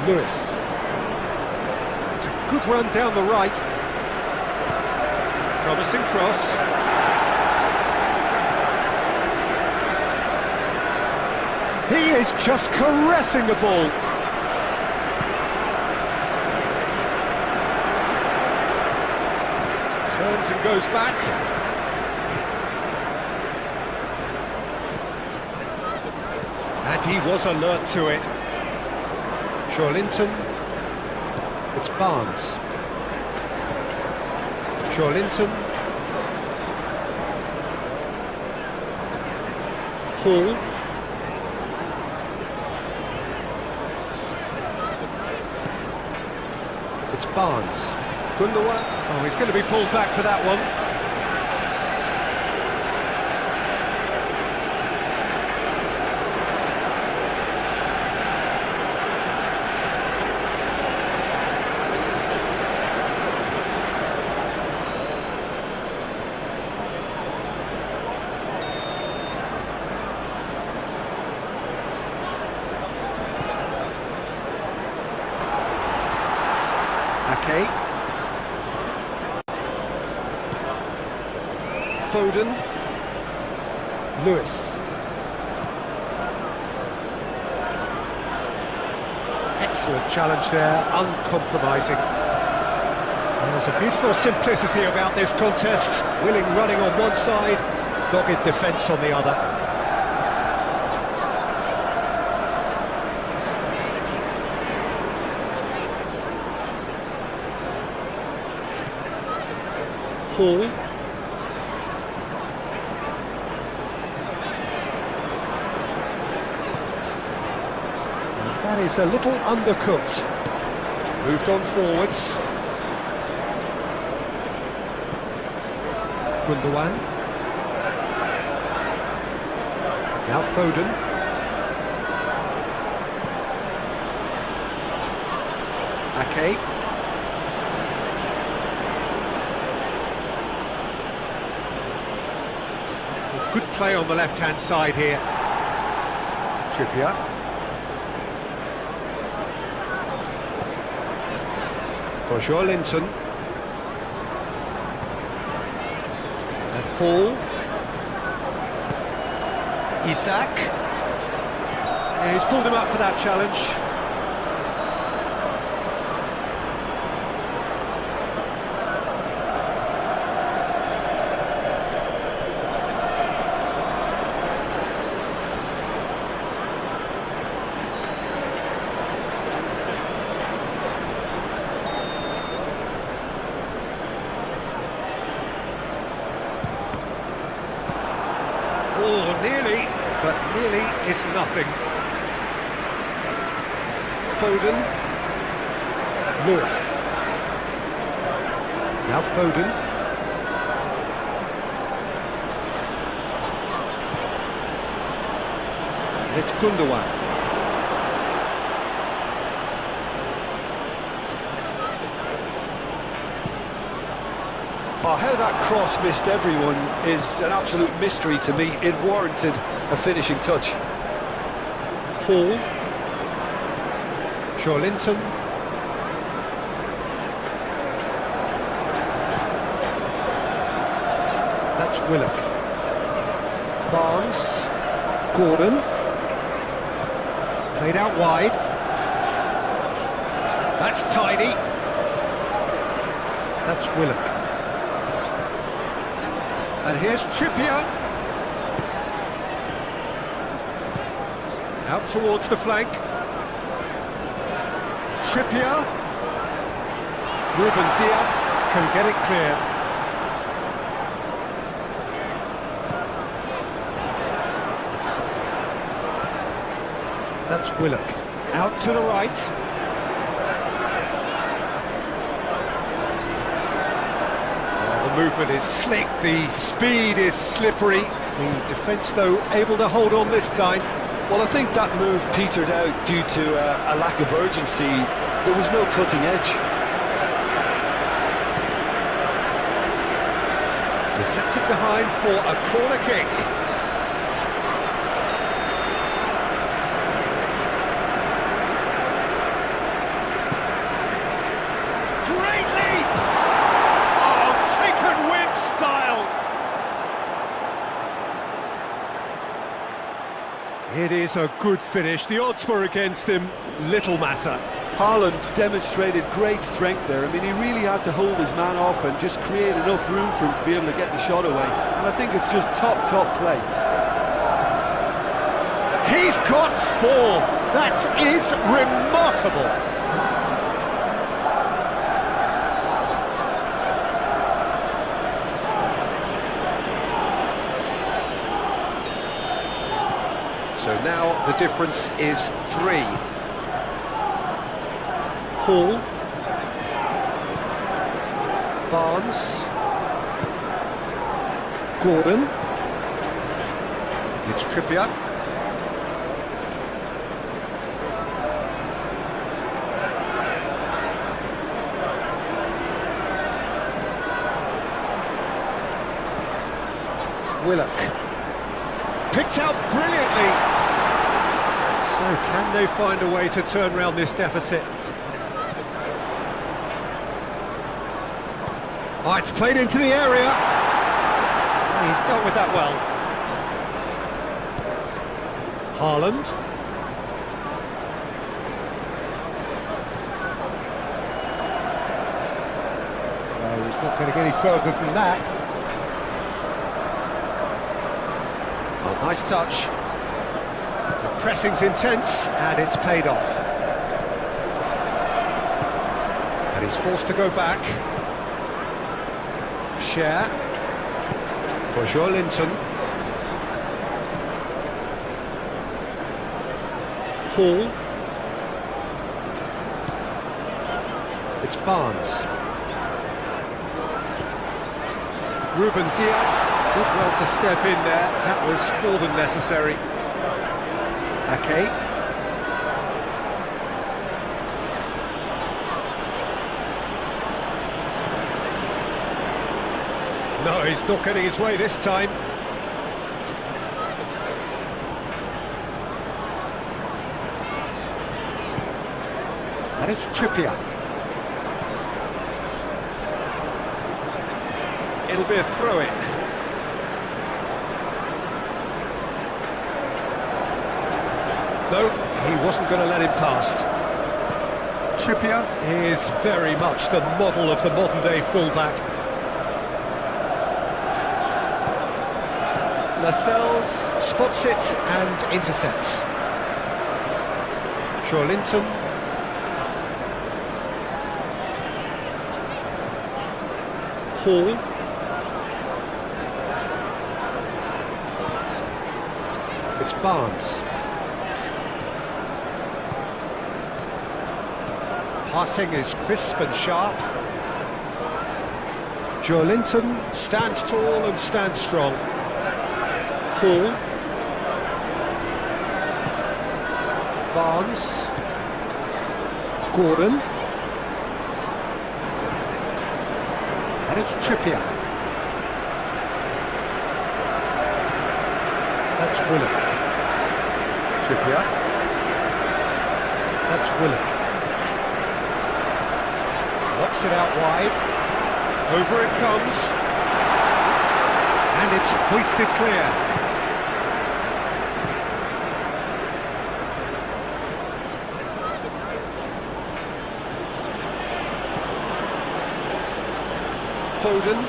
Lewis. It's a good run down the right. Promising cross. He is just caressing the ball. Turns and goes back. And he was alert to it. Linton. It's Barnes. Linton. Hall. It's Barnes. Gundogan. Oh, he's going to be pulled back for that one. Ake. Foden. Lewis. Excellent challenge there, uncompromising. There's a beautiful simplicity about this contest. Willing running on one side, dogged defence on the other. Hall. That is a little undercooked. Moved on forwards. Gundogan. Now Foden. Ake. Good play on the left-hand side here. Trippier. For Linton. And Hall. Isak. Yeah, he's pulled him up for that challenge. Oh, nearly, but nearly is nothing. Foden. Lewis. Now Foden. And it's Gundogan. Oh, how that cross missed everyone is an absolute mystery to me. It warranted a finishing touch. Hall. Linton. That's Willock. Barnes. Gordon. Played out wide. That's tidy. That's Willock. And here's Trippier. Out towards the flank. Trippier. Ruben Dias can get it clear. That's Willock. Out to the right. Oh, the movement is slick, the speed is slippery. The defence, though, able to hold on this time. Well, I think that move petered out due to a lack of urgency. There was no cutting edge. Deflected behind for a corner kick. Great leap! Oh, taken with style! It is a good finish. The odds were against him. Little matter. Haaland demonstrated great strength there. I mean, he really had to hold his man off and just create enough room for him to be able to get the shot away. And I think it's just top play. He's got 4. That is remarkable. So now the difference is 3. Hall. Barnes. Gordon. It's Trippier. Willock. Picked out brilliantly. So can they find a way to turn around this deficit? Oh, it's played into the area. He's dealt with that well. Haaland. No, he's not going to get any further than that. Oh, nice touch. The pressing's intense, and it's paid off. And he's forced to go back. Share for Linton. Hall. It's Barnes. Ruben Dias did well to step in there. That was more than necessary. Ake. No, he's not getting his way this time. And it's Trippier. It'll be a throw-in. No, he wasn't going to let him past. Trippier is very much the model of the modern-day fullback. Lascelles spots it and intercepts. Linton. Hall. It's Barnes. Passing is crisp and sharp. Linton stands tall and stands strong. Hall. Barnes. Gordon. And it's Trippier. That's Willock. Trippier. That's Willock. Knocks it out wide. Over it comes. And it's hoisted clear. Foden.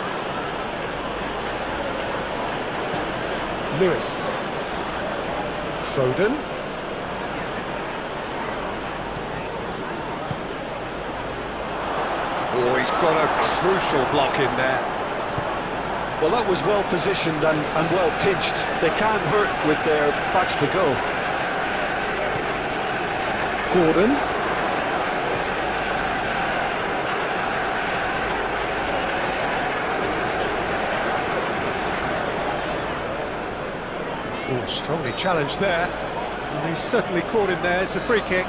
Lewis. Foden. Oh, he's got a crucial block in there. Well, that was well positioned and well pitched. They can't hurt with their backs to go. Gordon. Oh, strongly challenged there. And he's certainly caught him there. It's a free kick.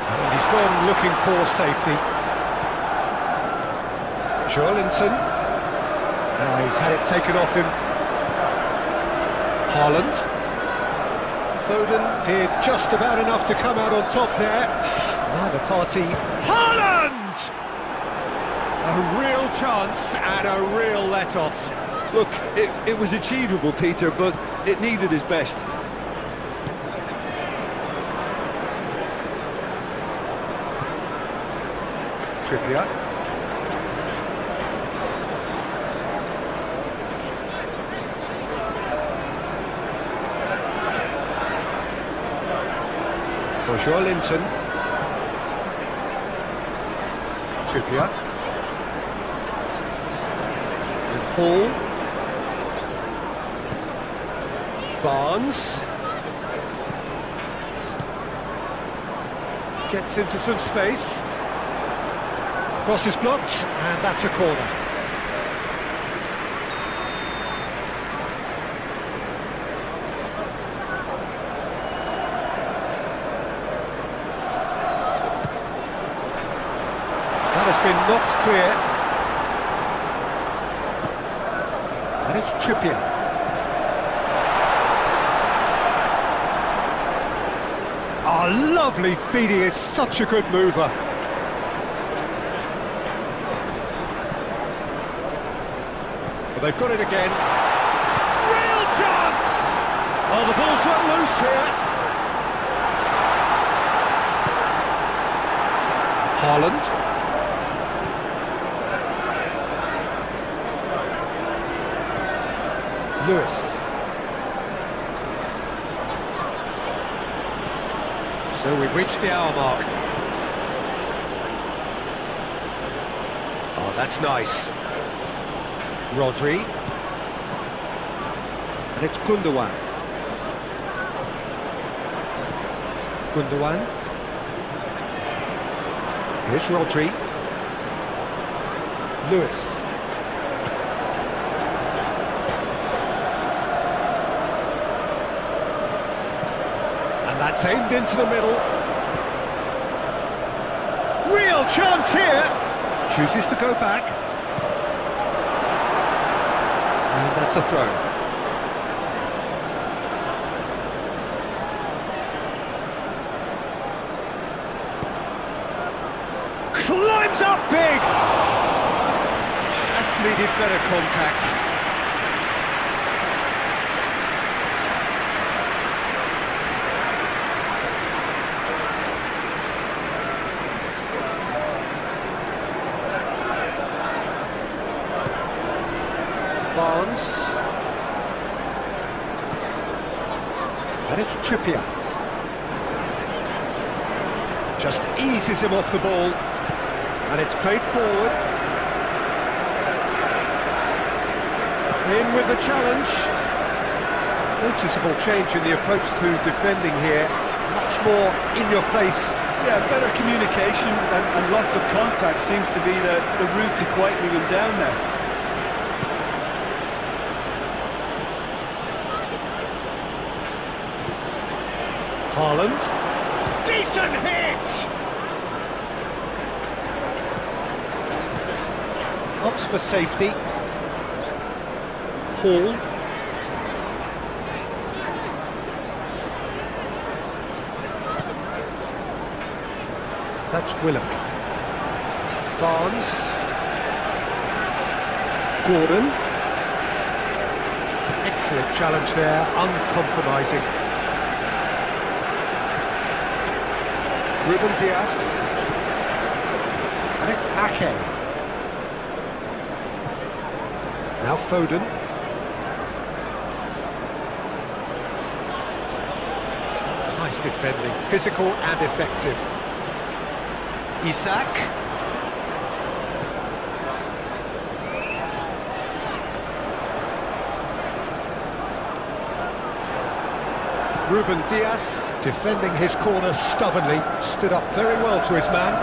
And he's gone looking for safety. Linton. Now he's had it taken off him. Haaland. Foden did just about enough to come out on top there. Neither party. Haaland! A real chance and a real let-off. Look, it was achievable, Peter, but it needed his best. Trippier. For Linton. Trippier. And Hall. Barnes. Gets into some space. Cross is blocked, and that's a corner. Been knocked clear, and it's Trippier. Oh, lovely feed, he is such a good mover. Well, they've got it again. Real chance! Oh, the ball's run loose here. Haaland. Lewis. So we've reached the hour mark. Oh, that's nice. Rodri. And it's Gundogan. Gundogan. Here's Rodri. Lewis. That's aimed into the middle. Real chance here. Chooses to go back. And that's a throw. comes up big! That's needed better contact. Barnes. And it's Trippier. Just eases him off the ball. And it's played forward. In with the challenge. Noticeable change in the approach to defending here. Much more in your face. Yeah, better communication and lots of contact seems to be the route to quietening him down now. Haaland. Decent hit! Opts for safety. Hall. That's Willock. Barnes. Gordon. Excellent challenge there, uncompromising. Ruben Dias. And it's Ake. Now Foden. Nice defending, physical and effective. Isak. Ruben Dias. Defending his corner stubbornly, stood up very well to his man.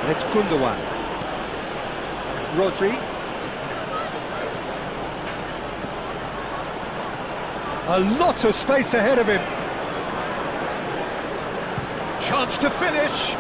And it's Gundogan. Rodri. A lot of space ahead of him. Chance to finish.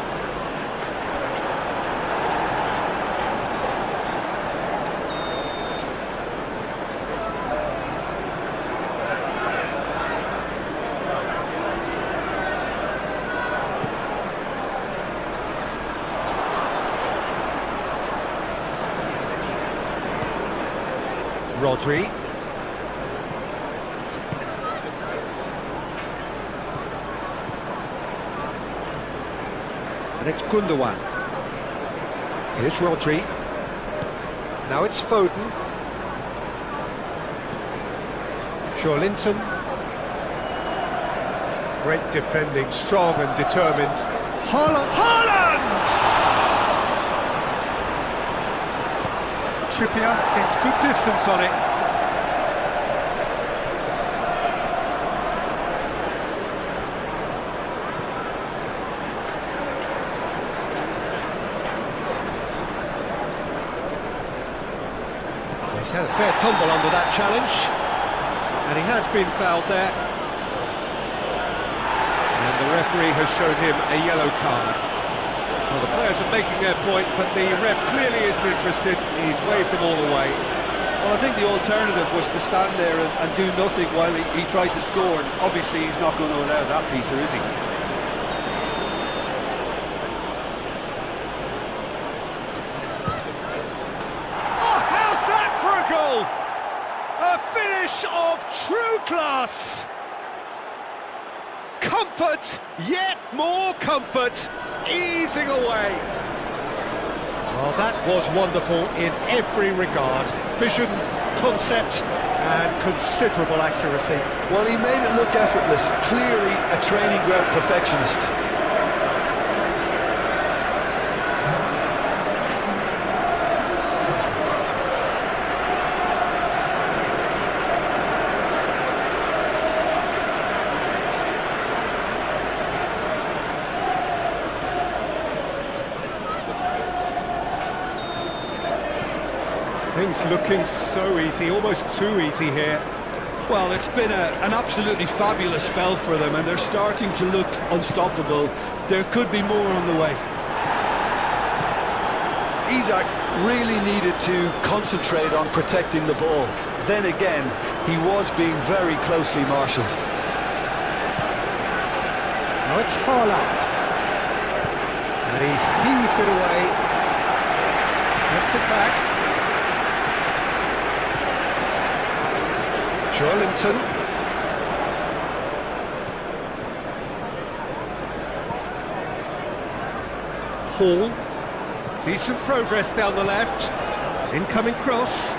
Rodri. And it's Gundogan. Here's Rodri. Now it's Foden. Linton. Great defending, strong and determined. Haaland! Trippier gets good distance on it. He's had a fair tumble under that challenge, and he has been fouled there. And the referee has shown him a yellow card. Well, the players are making their point, but the ref clearly isn't interested. He's waved them all away. Well, I think the alternative was to stand there and do nothing while he tried to score. And obviously, he's not going to allow that, Peter, is he? Oh, how's that for a goal? A finish of true class. Comfort, yet more comfort, easing away. Well, that was wonderful in every regard. Vision, concept, and considerable accuracy. Well, he made it look effortless. Clearly a training ground perfectionist. Things looking so easy, almost too easy here. Well, it's been an absolutely fabulous spell for them, and they're starting to look unstoppable. There could be more on the way. Isak really needed to concentrate on protecting the ball. Then again, he was being very closely marshalled. Now it's Haaland. And he's heaved it away. Gets it back. Joelinton. Hall. Decent progress down the left. Incoming cross.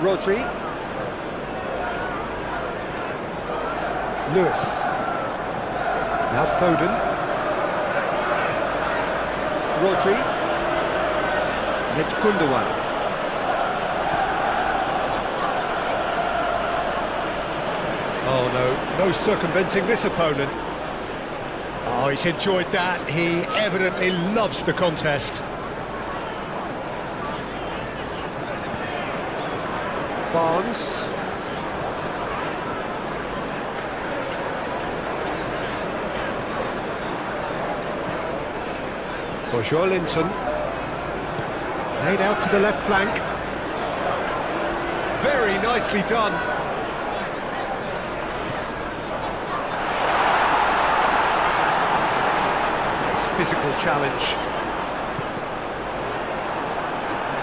Rodri. Lewis. Now Foden. Rodri. And it's Gundogan. Oh no, no circumventing this opponent. Oh, he's enjoyed that. He evidently loves the contest. Barnes. For Joelinton. Played out to the left flank. Very nicely done. Nice physical challenge.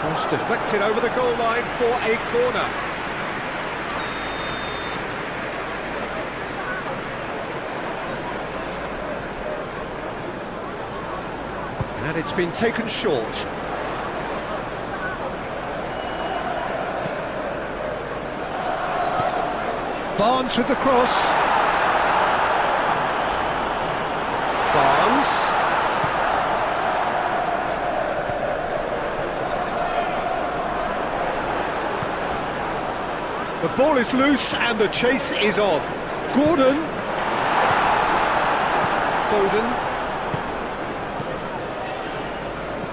Cross deflected over the goal line for a corner. And it's been taken short. Barnes with the cross. Barnes. The ball is loose and the chase is on. Gordon. Foden.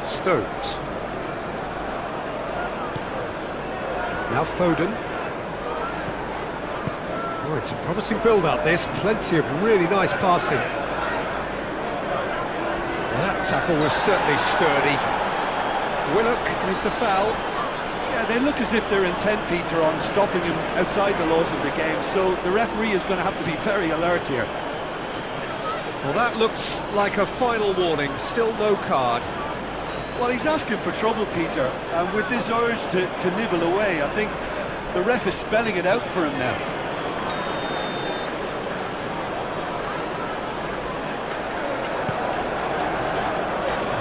Stones. Now Foden. Oh, it's a promising build-up this. Plenty of really nice passing. Well, that tackle was certainly sturdy. Willock with the foul. Yeah, they look as if they're intent, Peter, on stopping him outside the laws of the game, so the referee is going to have to be very alert here. Well, that looks like a final warning. Still no card. Well, he's asking for trouble, Peter, and with this urge to nibble away, I think the ref is spelling it out for him now.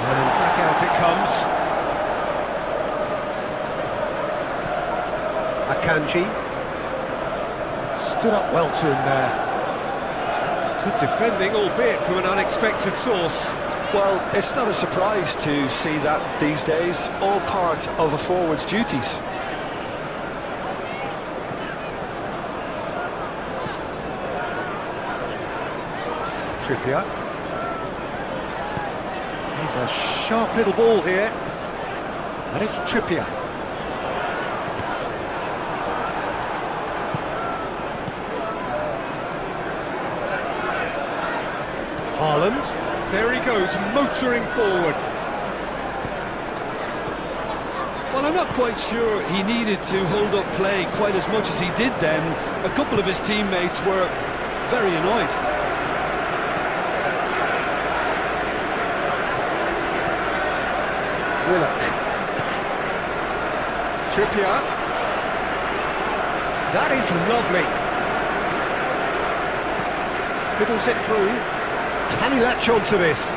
And back out it comes. Akanji. Stood up well to him there. Good defending, albeit from an unexpected source. Well, it's not a surprise to see that these days, all part of a forward's duties. Trippier. He's a sharp little ball here. And it's Trippier. Haaland. There he goes, motoring forward. Well, I'm not quite sure he needed to hold up play quite as much as he did then. A couple of his teammates were very annoyed. Willock. Trippier. That is lovely. Fiddles it through. Can he latch on to this?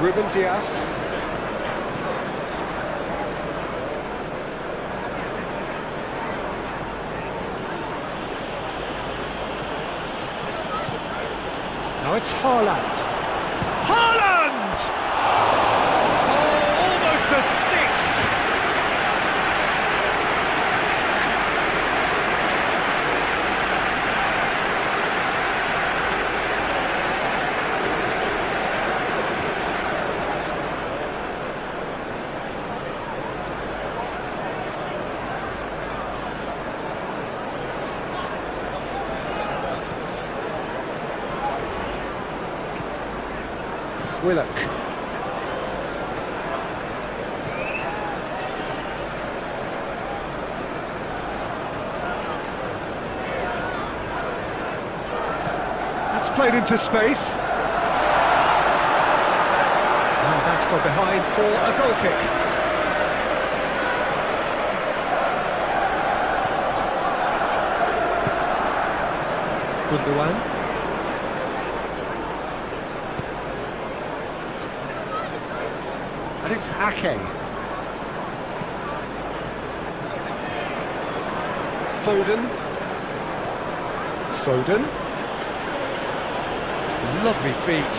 Ruben Dias. Now it's Haaland. Haaland! Oh, almost a sixth! Willock. That's played into space. And that's gone behind for a goal kick. Gundogan. And it's Ake. Foden. Lovely feet.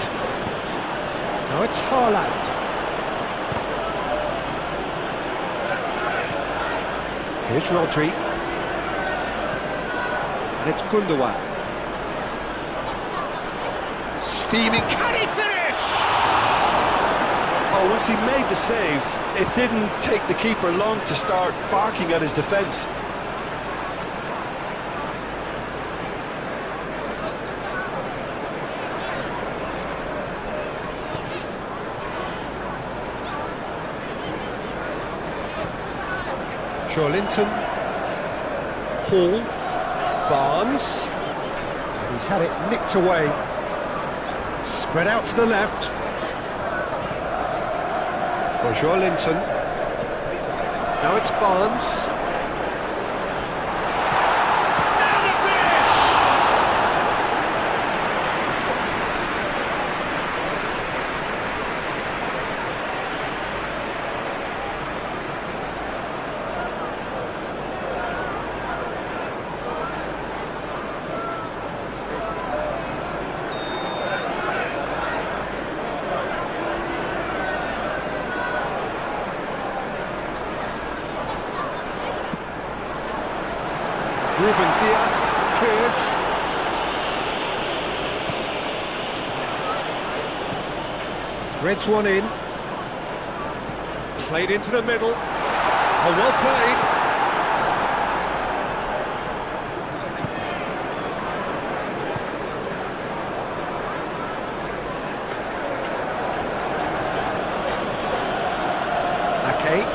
Now it's Haaland. Here's Rodri. And it's Gundogan. Steaming, can he finish? Oh, once he made the save, it didn't take the keeper long to start barking at his defence. Linton, Hall, Barnes, and he's had it nicked away, spread out to the left, for Linton, now it's Barnes, now the finish! Ruben Diaz clears. Threads one in. Played into the middle. Oh, well played. Ake.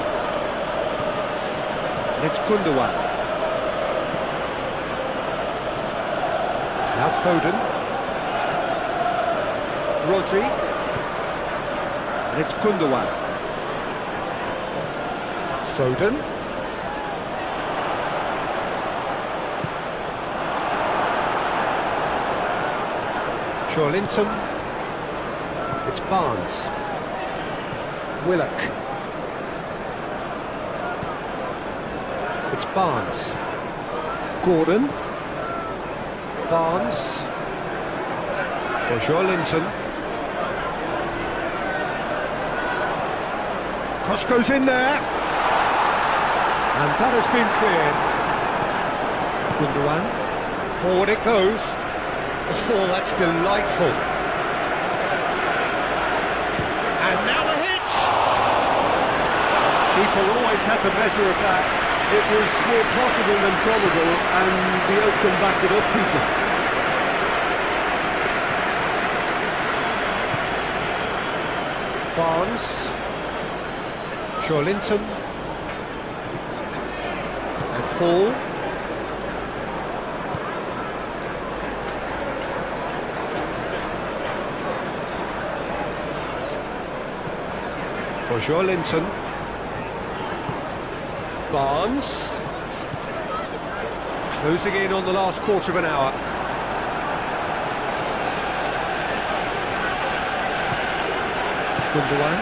And it's Gundogan. Now Foden, Rodri, and it's Gundogan. Foden, Linton, it's Barnes, Willock, it's Barnes, Gordon, Barnes for Linton. Cross goes in there, and that has been cleared. Gundogan, forward it goes. Oh, that's delightful. And now a hit. Keeper always had the measure of that. It was more possible than probable, and the outcome backed it up, Peter. Barnes, Linton, and Hall. For Linton. Barnes, closing in on the last quarter of an hour. Gundogan,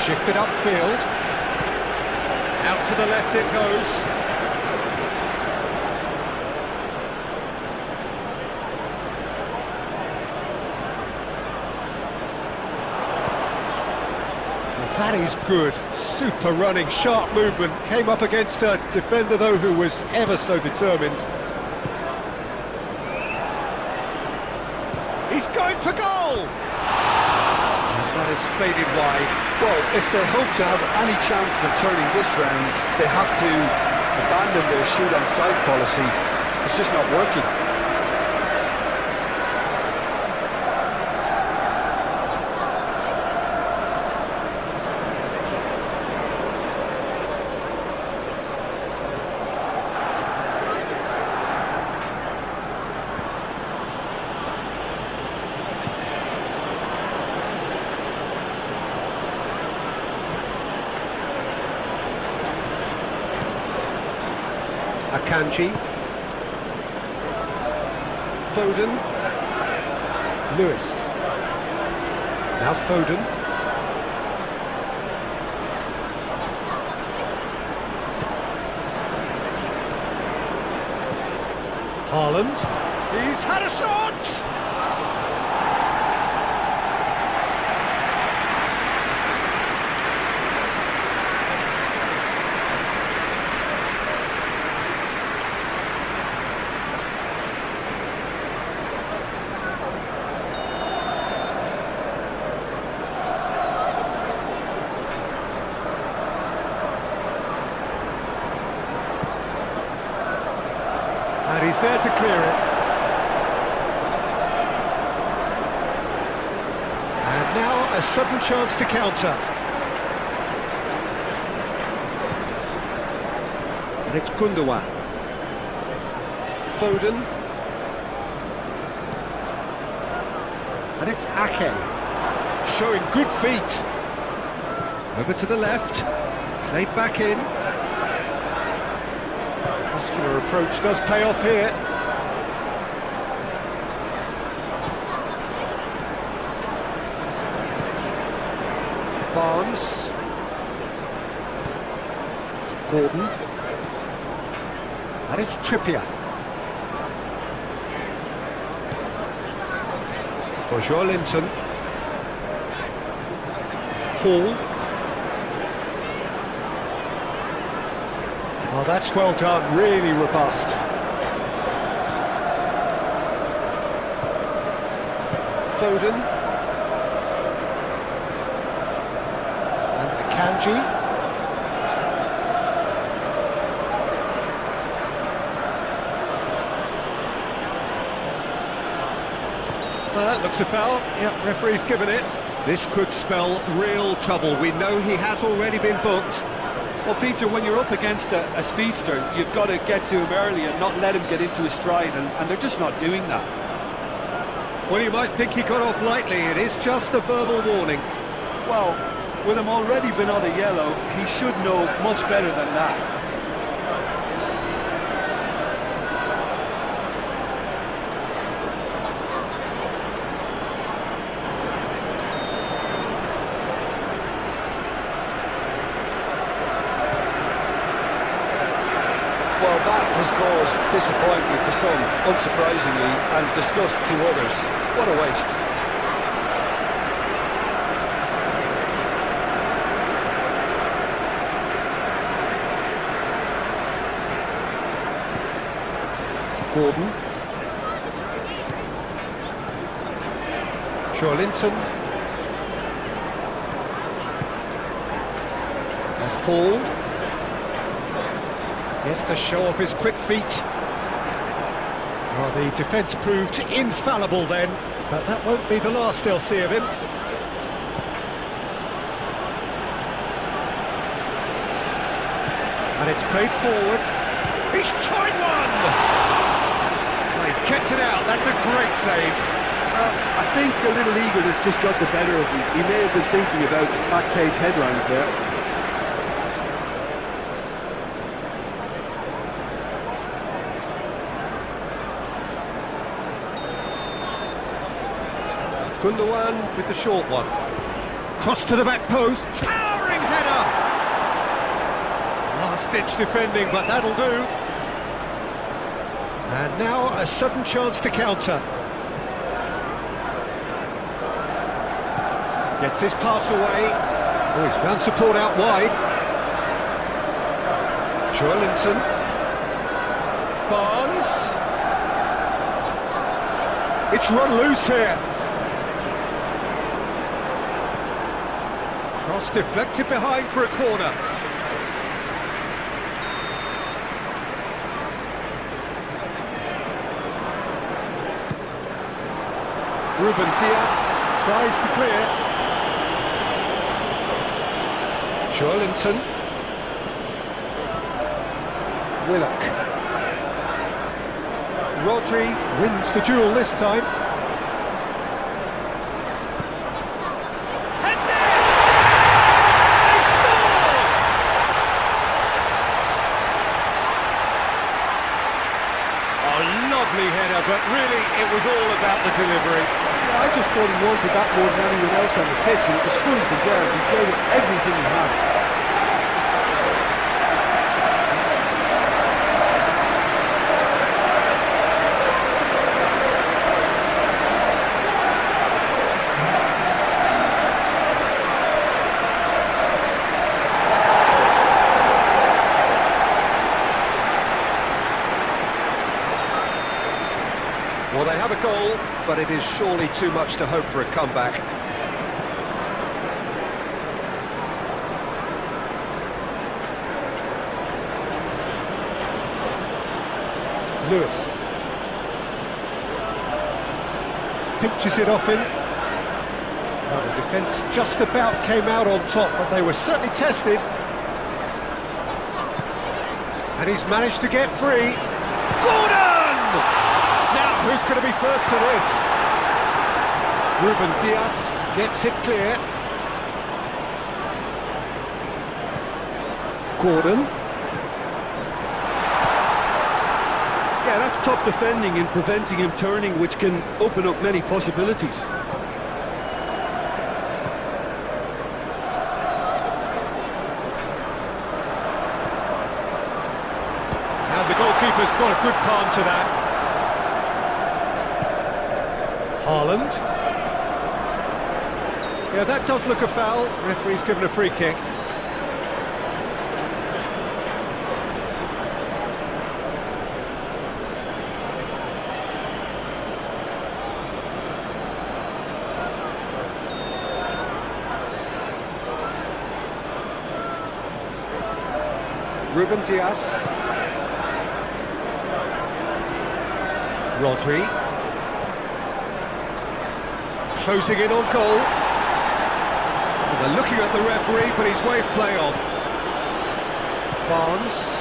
shifted upfield, out to the left it goes. That is good, super running, sharp movement, came up against a defender though who was ever so determined. He's going for goal! And that is faded wide. Well, if they hope to have any chance of turning this round, they have to abandon their shoot on sight policy. It's just not working. Akanji. Foden. Lewis. Now Foden. Haaland. He's had a shot! And he's there to clear it. And now a sudden chance to counter. And it's Gundogan. Foden. And it's Ake. Showing good feet. Over to the left. Played back in. Muscular approach does pay off here. Barnes. Gordon. And it's Trippier. For Joelinton. Hall. Oh, that's well done, really robust. Foden. And Akanji. Well, that looks a foul. Yep, referee's given it. This could spell real trouble. We know he has already been booked. Well, Peter, when you're up against a speedster, you've got to get to him early and not let him get into his stride, and they're just not doing that. Well, you might think he got off lightly. It is just a verbal warning. Well, with him already been on a yellow, he should know much better than that. Well, that has caused disappointment to some, unsurprisingly, and disgust to others. What a waste. Gordon. Joelinton. And Hall. Gets to show off his quick feet. Well, the defence proved infallible then, but that won't be the last they'll see of him. And it's played forward. He's tried one! Well, he's kept it out, that's a great save. I think a little eagerness just got the better of him. He may have been thinking about back page headlines there. Gundogan with the short one. Cross to the back post. Towering header! Last-ditch defending, but that'll do. And now a sudden chance to counter. Gets his pass away. Oh, he's found support out wide. Joelinton. Barnes. It's run loose here. Cross deflected behind for a corner. Ruben Dias tries to clear. Joelinton. Willock. Rodri wins the duel this time. lovely header, but really it was all about the delivery. Yeah, I just thought he wanted that more than anyone else on the pitch, and it was fully deserved. He gave it everything he had. Well, they have a goal, but it is surely too much to hope for a comeback. Lewis pinches it off him. Well, the defence just about came out on top, but they were certainly tested. And he's managed to get free. Gordon! Now, who's going to be first to this? Ruben Dias Gets it clear. Gordon. Yeah, that's top defending and preventing him turning, which can open up many possibilities. And the goalkeeper's got a good palm to that. Haaland. Yeah, that does look a foul. Referee's given a free kick. Ruben Dias. Rodri. Closing in on goal. Well, they're looking at the referee, but he's waved play on. Barnes.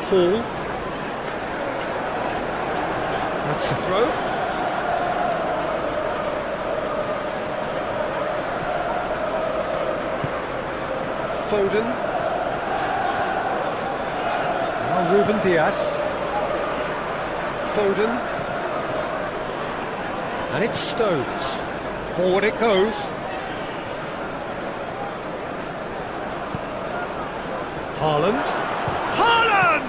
Hall. That's a throw. Foden. Now Ruben Dias. Foden. And it's Stones. Forward it goes. Haaland. Haaland!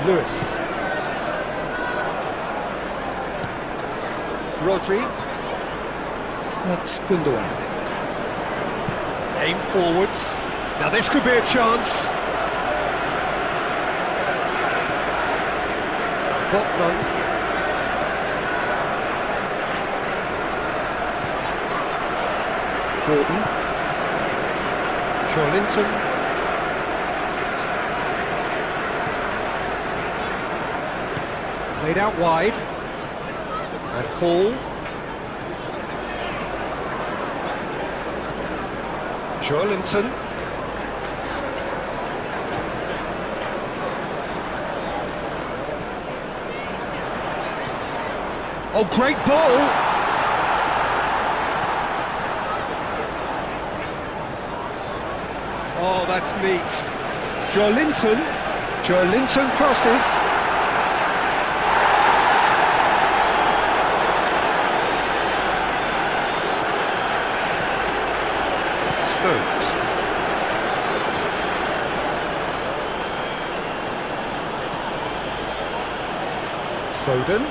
Lewis. Rodri. That's Gundogan. Aim forwards. Now this could be a chance. Botman. Gordon. Joelinton. Played out wide. And Hall. Joelinton. Oh, great ball! Oh, that's neat. Joelinton. Joelinton crosses. Stones. Foden.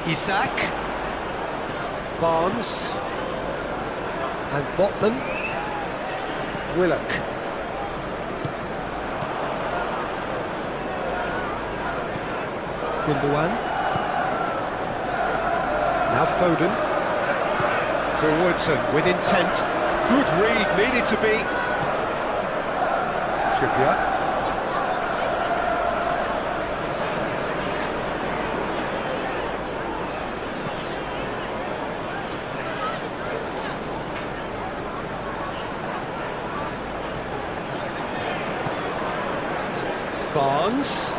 Isak. Barnes. And Botman. Willock. Gundogan. Now Foden. Forwards and with intent. Good read, needed to be. Trippier. Barnes.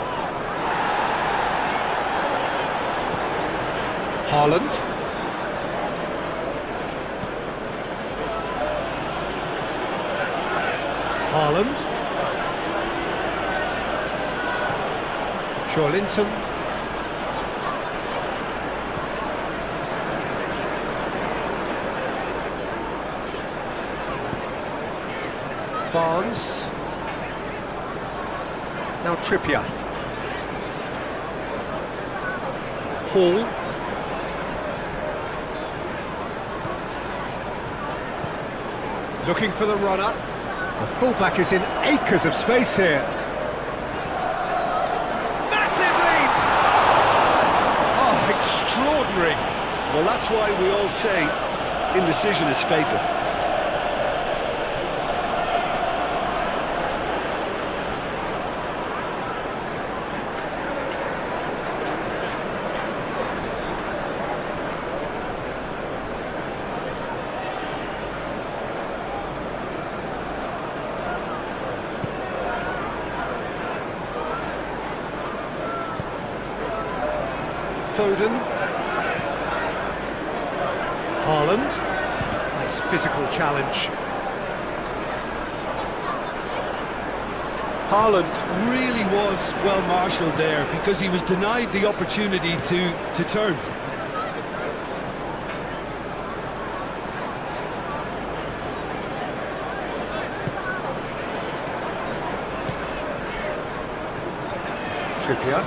Haaland. Haaland. Linton. Barnes. Now Trippier. Hall. Looking for the runner. The fullback is in acres of space here. Massive leap! Oh, extraordinary. Well, that's why we all say indecision is fatal. Foden. Haaland. Nice physical challenge. Haaland really was well marshalled there because he was denied the opportunity to turn. Trippier.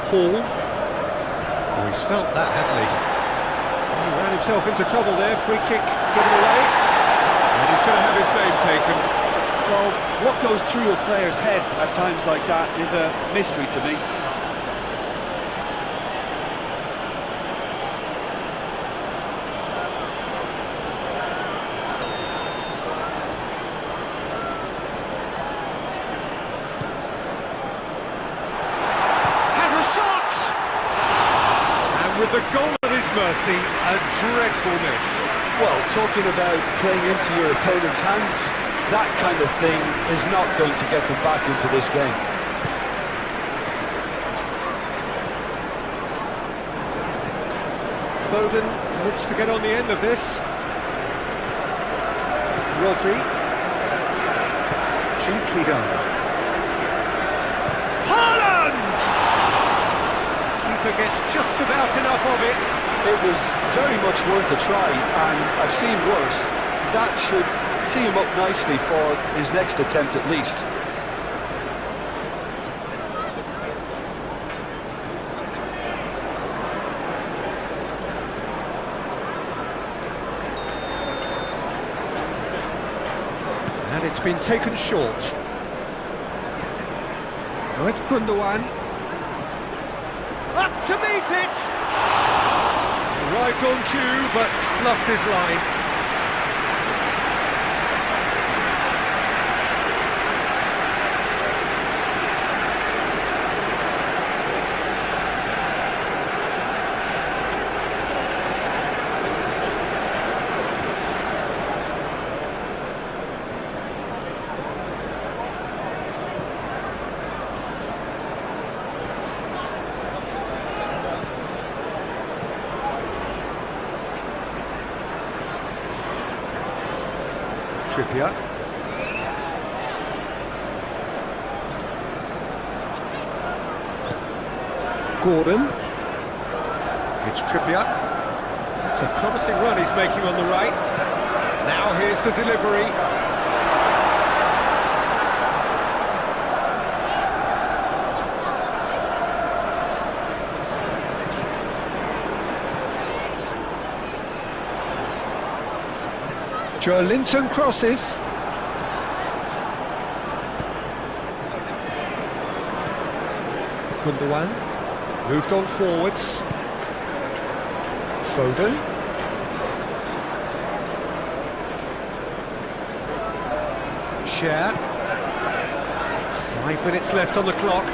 Hall. Oh, he's felt that, hasn't he? He ran himself into trouble there. Free kick given away. And he's going to have his name taken. Well, what goes through a player's head at times like that is a mystery to me. With the goal at his mercy, a dreadful miss. Well, talking about playing into your opponent's hands, that kind of thing is not going to get them back into this game. Foden looks to get on the end of this. Rodri. Gently done. Gets just about enough of it. It was very much worth a try, and I've seen worse. That should tee him up nicely for his next attempt at least. And it's been taken short. Oh, it's Gundogan. Up to meet it! Arrived on cue, but fluffed his line. Trippier. Gordon. It's Trippier. It's a promising run he's making on the right. Now here's the delivery. Linton crosses. Gundogan moved on forwards. Foden. Share. 5 minutes left on the clock.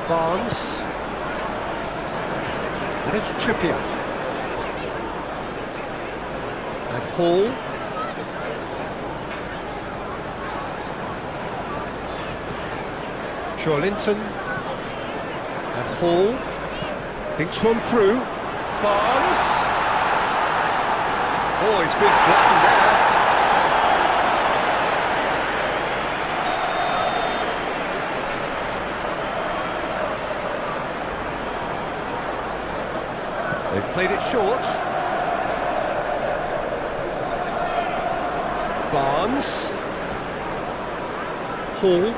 Barnes. And it's Trippier. And Hall. Linton. And Hall. Dinks one through. Barnes. Oh, he's been flattened there. They've played it short. Barnes. Hall.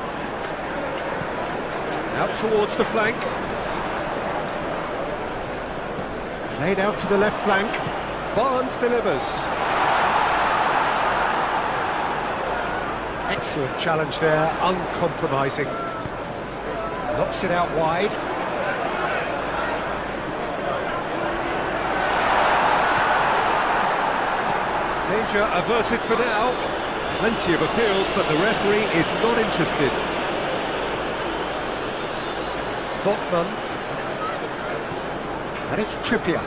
Out towards the flank. Played out to the left flank. Barnes delivers. Excellent challenge there, uncompromising. Knocks it out wide. Danger averted for now. Plenty of appeals, but the referee is not interested. Botman. And it's Trippier.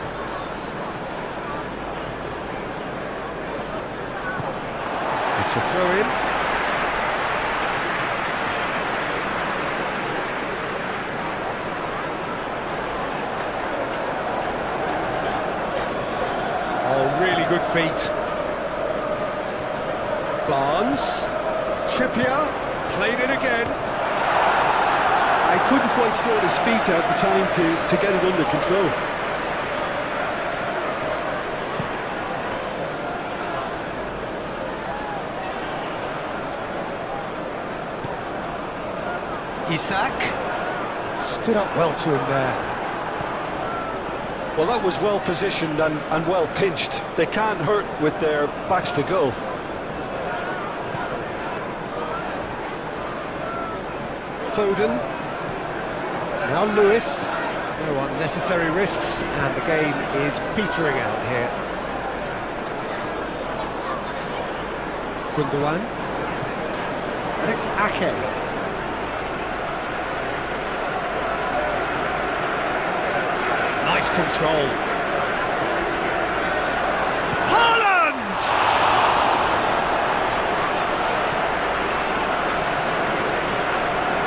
It's a throw-in. Oh, really good feet. Barnes. Trippier. Played it again. I couldn't quite sort his feet out in time to get it under control. Isak stood up well to him there. Well, that was well positioned and well pinched. They can't hurt with their backs to goal. Foden. Now Lewis. No unnecessary risks, and the game is petering out here. Gundogan. And it's Ake. Nice control. Haaland!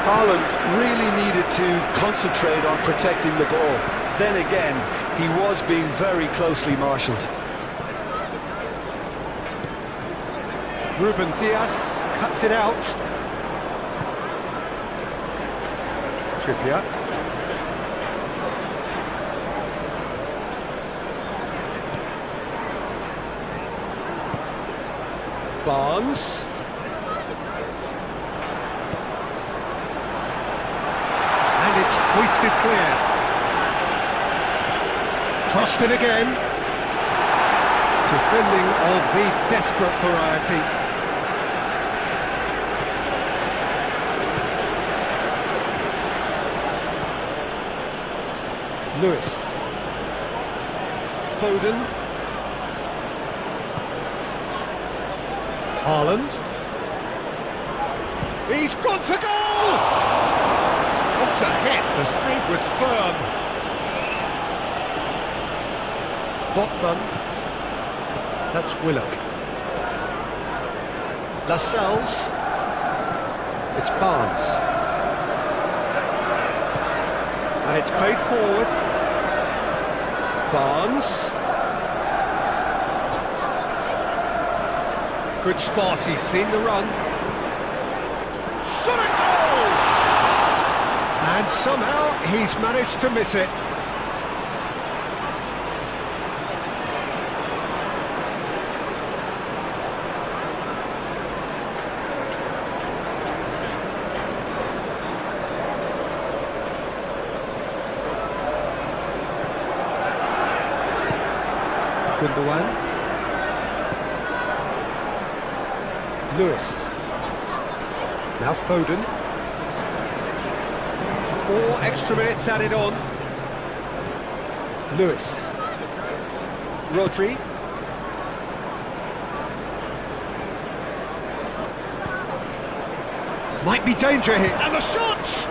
Haaland really needed to concentrate on protecting the ball. Then again, he was being very closely marshalled. Ruben Dias cuts it out. Trippier. Barnes. And it's hoisted clear. Crossed in again. Defending of the desperate variety. Lewis. Foden. Haaland. He's gone for goal! What a hit! The save was firm. Botman. That's Willock. Lascelles. It's Barnes. And it's played forward. Barnes. Good spot, he's seen the run. Shot at goal! And somehow he's managed to miss it. Gundogan. Lewis. Now Foden. 4 extra minutes added on. Lewis. Rodri. Might be danger here. And the shot!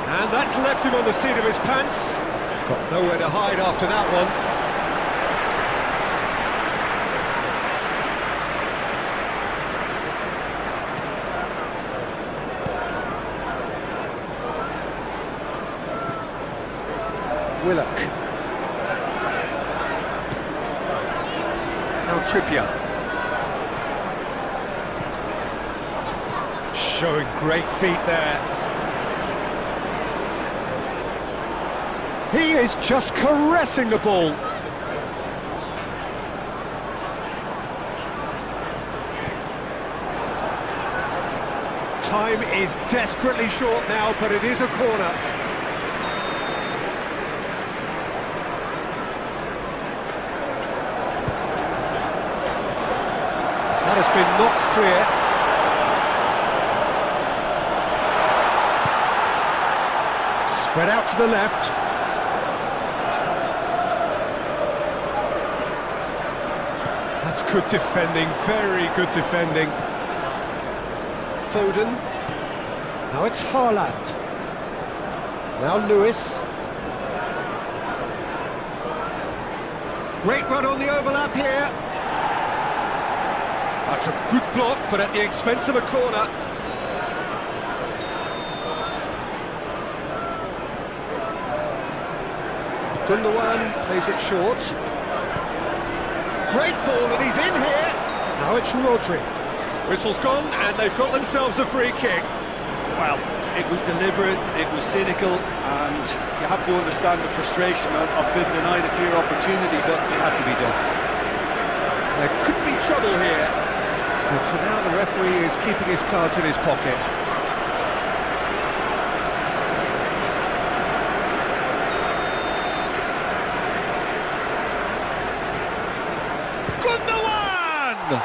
And that's left him on the seat of his pants. Got nowhere to hide after that one. Willock. Now Trippier. Showing great feet there. He is just caressing the ball. Time is desperately short now, but it is a corner. That has been knocked clear. Spread out to the left. That's good defending, very good defending. Foden. Now it's Haaland. Now Lewis. Great run on the overlap here. That's a good block, but at the expense of a corner. Gundogan plays it short. Great ball, and he's in here. Now it's Rodri. Whistle's gone, and they've got themselves a free kick. Well, it was deliberate, it was cynical, and you have to understand the frustration of being denied a clear opportunity, but it had to be done. There could be trouble here. But for now, the referee is keeping his cards in his pocket. Gundogan!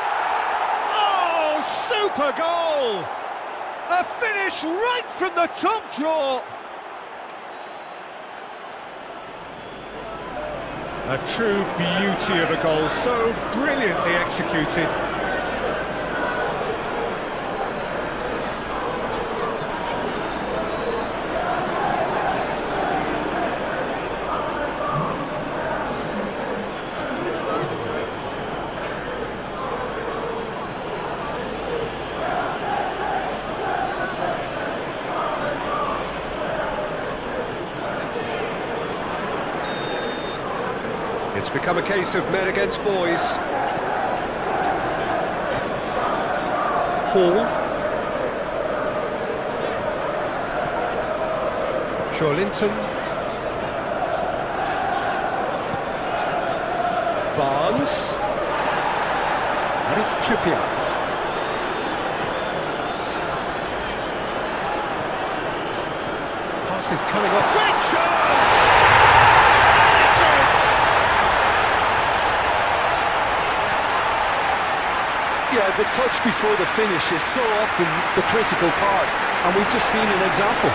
Oh, super goal! A finish right from the top draw! A true beauty of a goal, so brilliantly executed. It's become a case of men against boys. Hall. Linton. Barnes. And it's Trippier. Pass is coming off. Great chance! Yeah, the touch before the finish is so often the critical part, and we've just seen an example.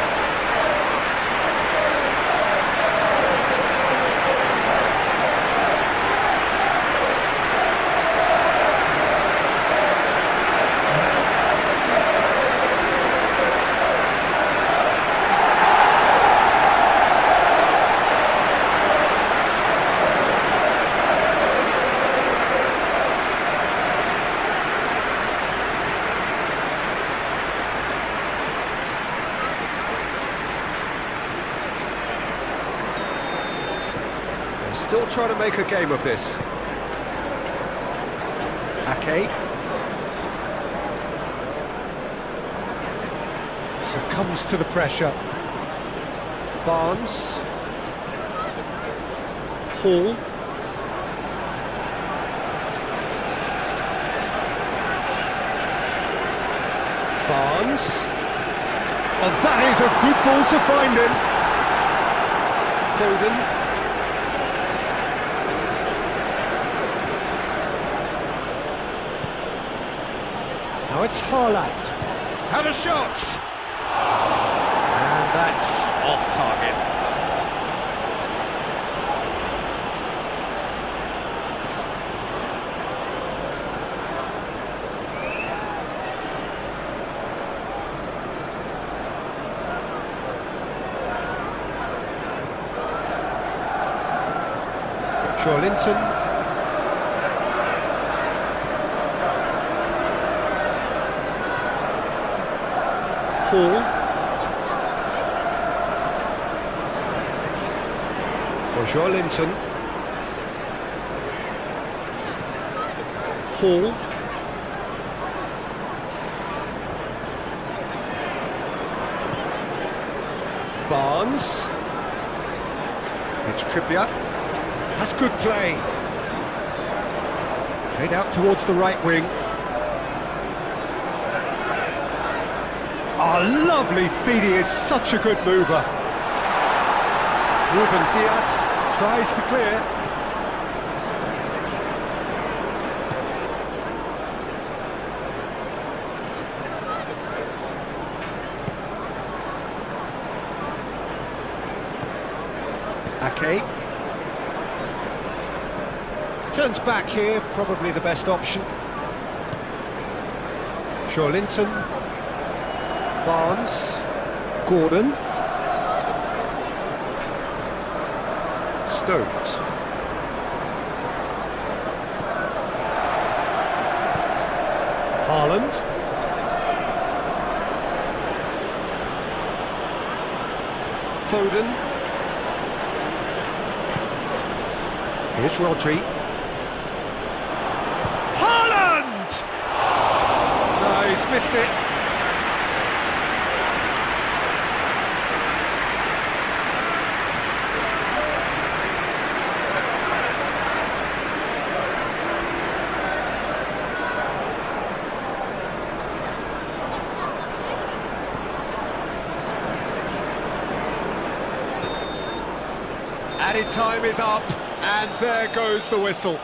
Still trying to make a game of this. Ake. Succumbs to the pressure. Barnes. Hall. Barnes. Oh, that is a good ball to find him. Foden. Now it's Haaland. Had a shot. And that's off target. Linton. Hall. For Linton. Hall. Barnes. It's Trippier. That's good play. Played out towards the right wing. Oh, lovely feed, he is such a good mover. Ruben Dias tries to clear. Ake. Turns back here, probably the best option. Linton. Barnes. Gordon. Stones. Haaland. Foden. Here's Rodri. He's missed it. Added time is up, and there goes the whistle.